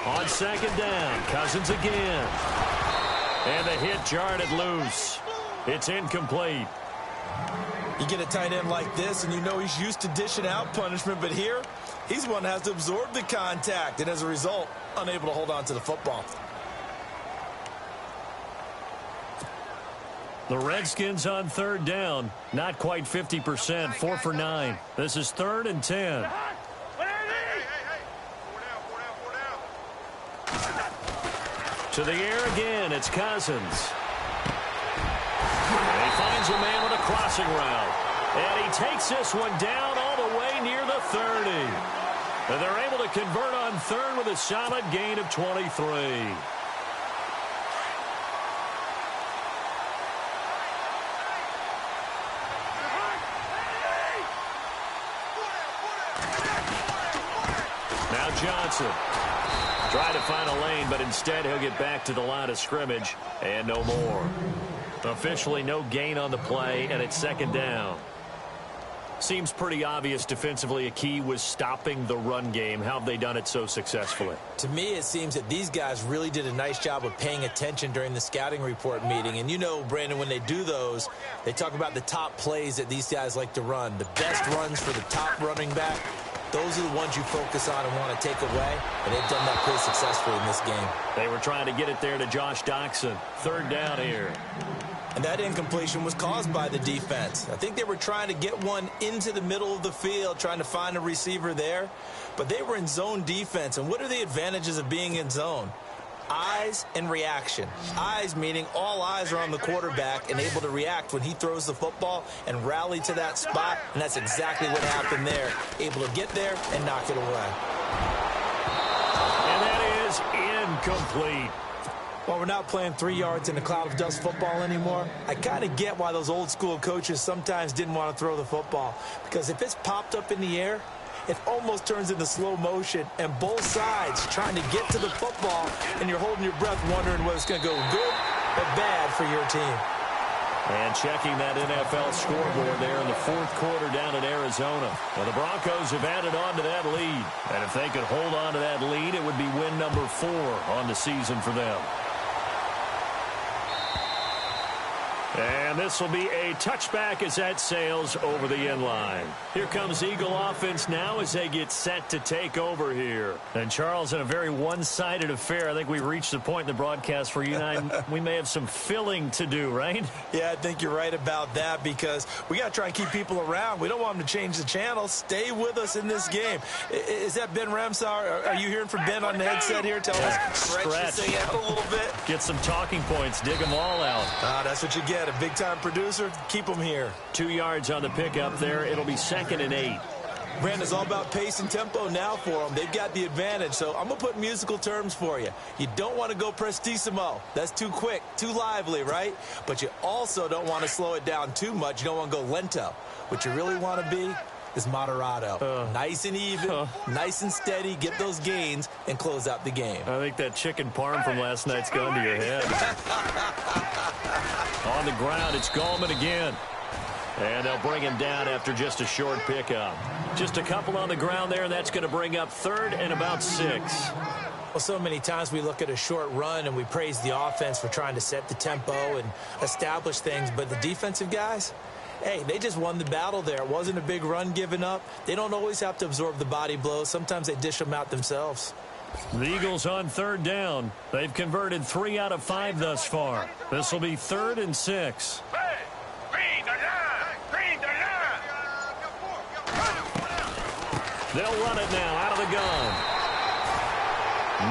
Speaker 2: On 2nd down, Cousins again. And the hit jarred it loose. It's incomplete.
Speaker 3: You get a tight end like this, and you know he's used to dishing out punishment, but here, he's one that has to absorb the contact, and as a result, unable to hold on to the football.
Speaker 2: The Redskins on 3rd down, not quite 50%, 4 for 9. This is 3rd and 10. To the air again, it's Cousins. And he finds a man with a crossing route. And he takes this one down all the way near the 30. And they're able to convert on 3rd with a solid gain of 23. Now Johnson. Try to find a lane, but instead he'll get back to the line of scrimmage and no more. Officially no gain on the play, and it's 2nd down. Seems pretty obvious defensively a key was stopping the run game. How have they done it so successfully?
Speaker 3: To me, it seems that these guys really did a nice job of paying attention during the scouting report meeting. And you know, Brandon, when they do those, they talk about the top plays that these guys like to run. The best runs for the top running back. Those are the ones you focus on and want to take away, and they've done that pretty successfully in this game.
Speaker 2: They were trying to get it there to Josh Doctson. 3rd down here.
Speaker 3: And that incompletion was caused by the defense. I think they were trying to get one into the middle of the field, trying to find a receiver there. But they were in zone defense. And what are the advantages of being in zone? Eyes and reaction. Eyes meaning all eyes are on the quarterback and able to react when he throws the football and rally to that spot. And that's exactly what happened there. Able to get there and knock it away.
Speaker 2: And that is incomplete.
Speaker 3: Well, we're not playing 3 yards in a cloud of dust football anymore. I kind of get why those old school coaches sometimes didn't want to throw the football. Because if it's popped up in the air, it almost turns into slow motion, and both sides trying to get to the football, and you're holding your breath wondering whether it's going to go good or bad for your team.
Speaker 2: And checking that NFL scoreboard there in the 4th quarter down in Arizona. Well, the Broncos have added on to that lead. And if they could hold on to that lead, it would be win number 4 on the season for them. And this will be a touchback as that sails over the end line. Here comes Eagle offense now as they get set to take over here. And Charles, in a very one-sided affair, I think we reached the point in the broadcast where you and I, we may have some filling to do, right?
Speaker 3: Yeah, I think you're right about that because we got to try and keep people around. We don't want them to change the channel. Stay with us in this game. Is that Ben Ramsar? Are you hearing from Ben on the headset here? Tell us, stretch this thing out a little bit.
Speaker 2: Get some talking points. Dig them all out.
Speaker 3: That's what you get. A big-time producer, keep them here.
Speaker 2: 2 yards on the pickup there. It'll be 2nd and 8.
Speaker 3: Brandon's all about pace and tempo now for them. They've got the advantage, so I'm going to put musical terms for you. You don't want to go prestissimo. That's too quick, too lively, right? But you also don't want to slow it down too much. You don't want to go lento. What you really want to be is Moderado. Nice and even, nice and steady, get those gains, and close out the game.
Speaker 2: I think that chicken parm from last night's gone to your head. On the ground, it's Gallman again. And they'll bring him down after just a short pickup. Just a couple on the ground there, and that's going to bring up 3rd and about 6.
Speaker 3: Well, so many times we look at a short run and we praise the offense for trying to set the tempo and establish things, but the defensive guys, hey, they just won the battle there. It wasn't a big run given up. They don't always have to absorb the body blows. Sometimes they dish them out themselves.
Speaker 2: The Eagles on 3rd down. They've converted 3 out of 5 thus far. This will be 3rd and 6. They'll run it now out of the gun.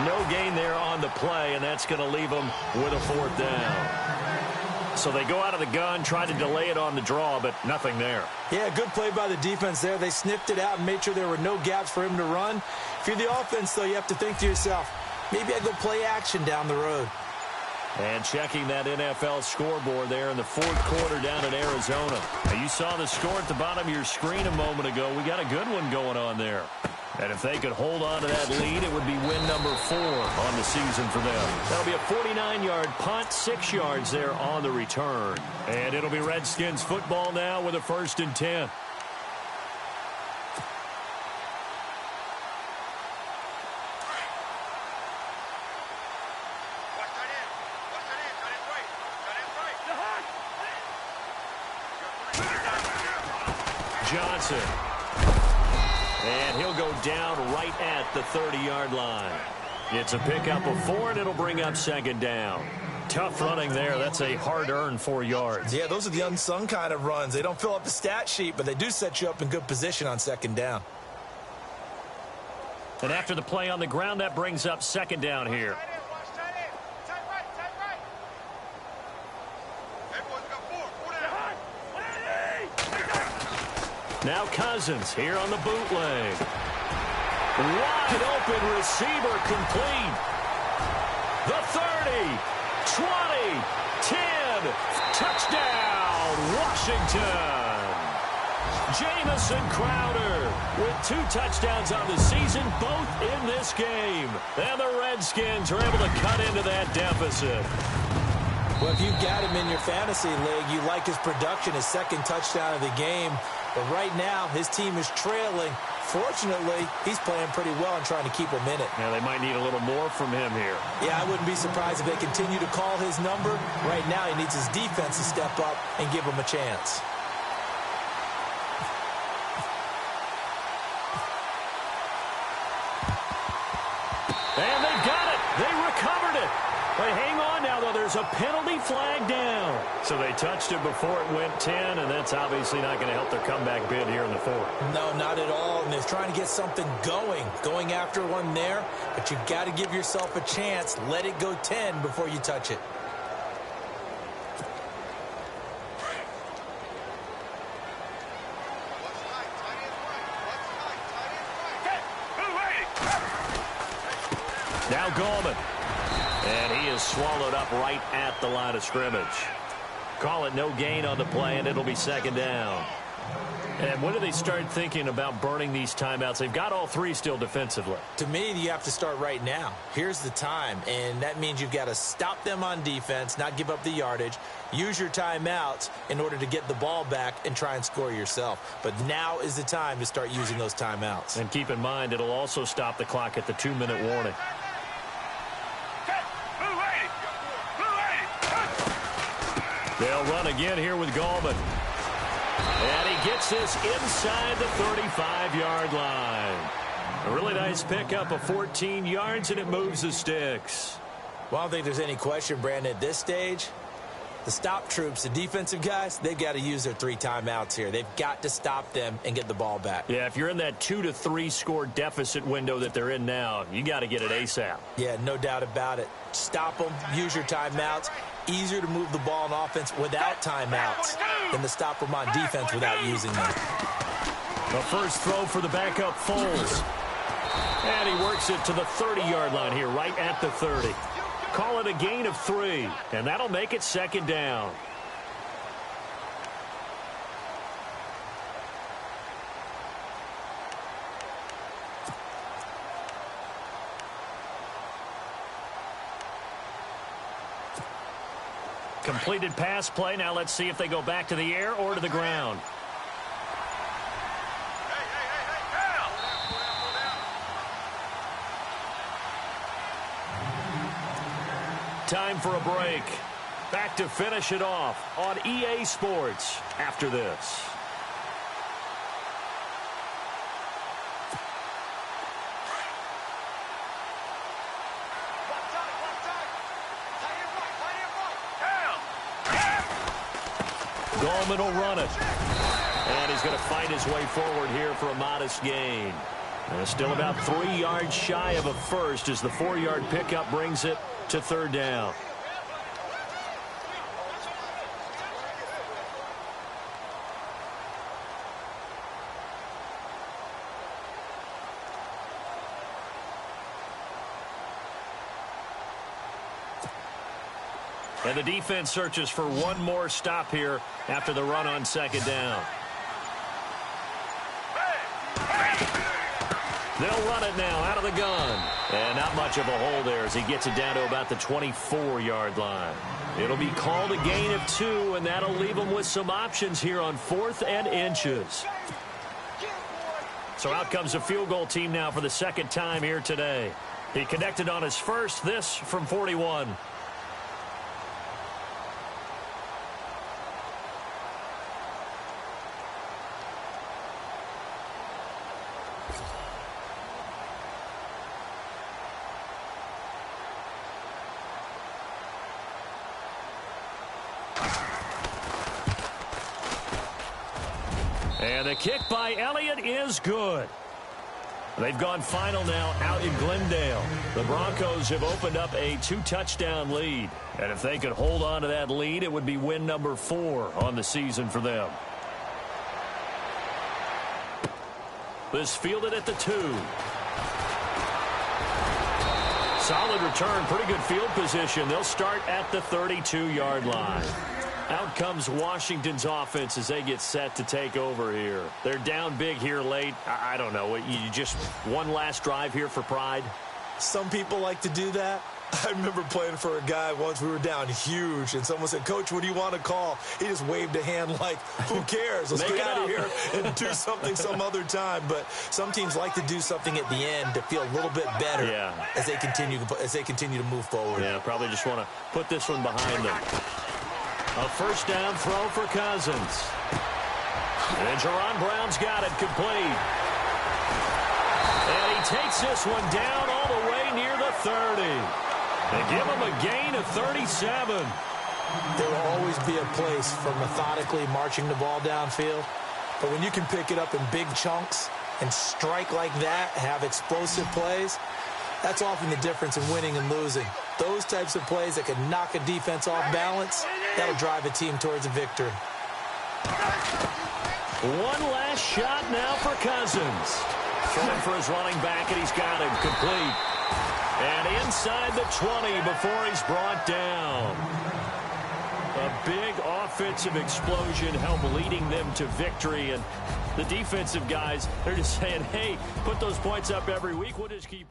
Speaker 2: No gain there on the play, and that's going to leave them with a 4th down. So they go out of the gun, try to delay it on the draw, but nothing there.
Speaker 3: Yeah, good play by the defense there. They sniffed it out and made sure there were no gaps for him to run. If you're the offense, though, you have to think to yourself, maybe I go play action down the road.
Speaker 2: And checking that NFL scoreboard there in the 4th quarter down in Arizona. Now, you saw the score at the bottom of your screen a moment ago. We got a good one going on there. And if they could hold on to that lead, it would be win number 4 on the season for them. That'll be a 49-yard punt, 6 yards there on the return. And it'll be Redskins football now with a 1st and 10. Johnson. And he'll go down right at the 30-yard line. It's a pickup of 4, and it'll bring up 2nd down. Tough running there. That's a hard-earned 4 yards.
Speaker 3: Yeah, those are the unsung kind of runs. They don't fill up the stat sheet, but they do set you up in good position on 2nd down.
Speaker 2: And after the play on the ground, that brings up 2nd down here. Now Cousins here on the bootleg. Wide open receiver complete. The 30, 20, 10, touchdown, Washington. Jamison Crowder with 2 touchdowns on the season, both in this game. And the Redskins are able to cut into that deficit.
Speaker 3: Well, if you've got him in your fantasy league, you like his production, his 2nd touchdown of the game. But right now, his team is trailing. Fortunately, he's playing pretty well and trying to keep him in it.
Speaker 2: Yeah, they might need a little more from him here.
Speaker 3: Yeah, I wouldn't be surprised if they continue to call his number. Right now, he needs his defense to step up and give him a chance.
Speaker 2: And they got it. They recovered it. But hang on now, though. There's a penalty flag down. So they touched it before it went 10, and that's obviously not going to help their comeback bid here in the 4th.
Speaker 3: No, not at all. And they're trying to get something going after one there. But you've got to give yourself a chance. Let it go 10 before you touch it.
Speaker 2: Now Gallman. And he is swallowed up right at the line of scrimmage. Call it no gain on the play, and it'll be 2nd down. And when do they start thinking about burning these timeouts? They've got all 3 still defensively.
Speaker 3: To me, you have to start right now. Here's the time, and that means you've got to stop them on defense, not give up the yardage, use your timeouts in order to get the ball back and try and score yourself. But now is the time to start using those timeouts.
Speaker 2: And keep in mind, it'll also stop the clock at the 2-minute warning. They'll run again here with Gallman. And he gets this inside the 35-yard line. A really nice pickup of 14 yards, and it moves the sticks.
Speaker 3: Well, I don't think there's any question, Brandon, at this stage. The stop troops, the defensive guys, they've got to use their 3 timeouts here. They've got to stop them and get the ball back.
Speaker 2: Yeah, if you're in that 2 to 3 score deficit window that they're in now, you got to get it ASAP.
Speaker 3: Yeah, no doubt about it. Stop them, use your timeouts. Easier to move the ball on offense without timeouts than to stop them on defense without using them.
Speaker 2: The first throw for the backup Foles. And he works it to the 30-yard line here, right at the 30. Call it a gain of 3, and that'll make it 2nd down. completed pass play. Now let's see if they go back to the air or to the ground. Time for a break. Back to finish it off on EA Sports after this. Goldman will run it. And he's going to fight his way forward here for a modest gain. Still about 3 yards shy of a first as the 4-yard pickup brings it to third down. And the defense searches for one more stop here after the run on second down. They'll run it now out of the gun. And not much of a hole there as he gets it down to about the 24-yard line. It'll be called a gain of 2, and that'll leave them with some options here on 4th and inches. So out comes a field goal team now for the second time here today. He connected on his first, this from 41. And the kick by Elliott is good. They've gone final now out in Glendale. The Broncos have opened up a 2-touchdown lead. And if they could hold on to that lead, it would be win number 4 on the season for them. This fielded at the 2. Solid return, pretty good field position. They'll start at the 32-yard line. Out comes Washington's offense as they get set to take over here. They're down big here late. I don't know. You just one last drive here for pride?
Speaker 3: Some people like to do that. I remember playing for a guy once. We were down huge, and someone said, "Coach, what do you want to call?" He just waved a hand like, who cares? Let's get out of here and do something some other time. But some teams like to do something at the end to feel a little bit better as they continue to move forward.
Speaker 2: Yeah, probably just want to put this one behind them. A first down throw for Cousins. And Jerron Brown's got it complete. And he takes this one down all the way near the 30. They give him a gain of 37.
Speaker 3: There will always be a place for methodically marching the ball downfield. But when you can pick it up in big chunks and strike like that, have explosive plays, that's often the difference in winning and losing. Those types of plays that can knock a defense off balance, that'll drive a team towards a victory.
Speaker 2: One last shot now for Cousins. Throwing for his running back, and he's got him complete. And inside the 20 before he's brought down. A big offensive explosion helped leading them to victory. And the defensive guys, they're just saying, hey, put those points up every week. We'll just keep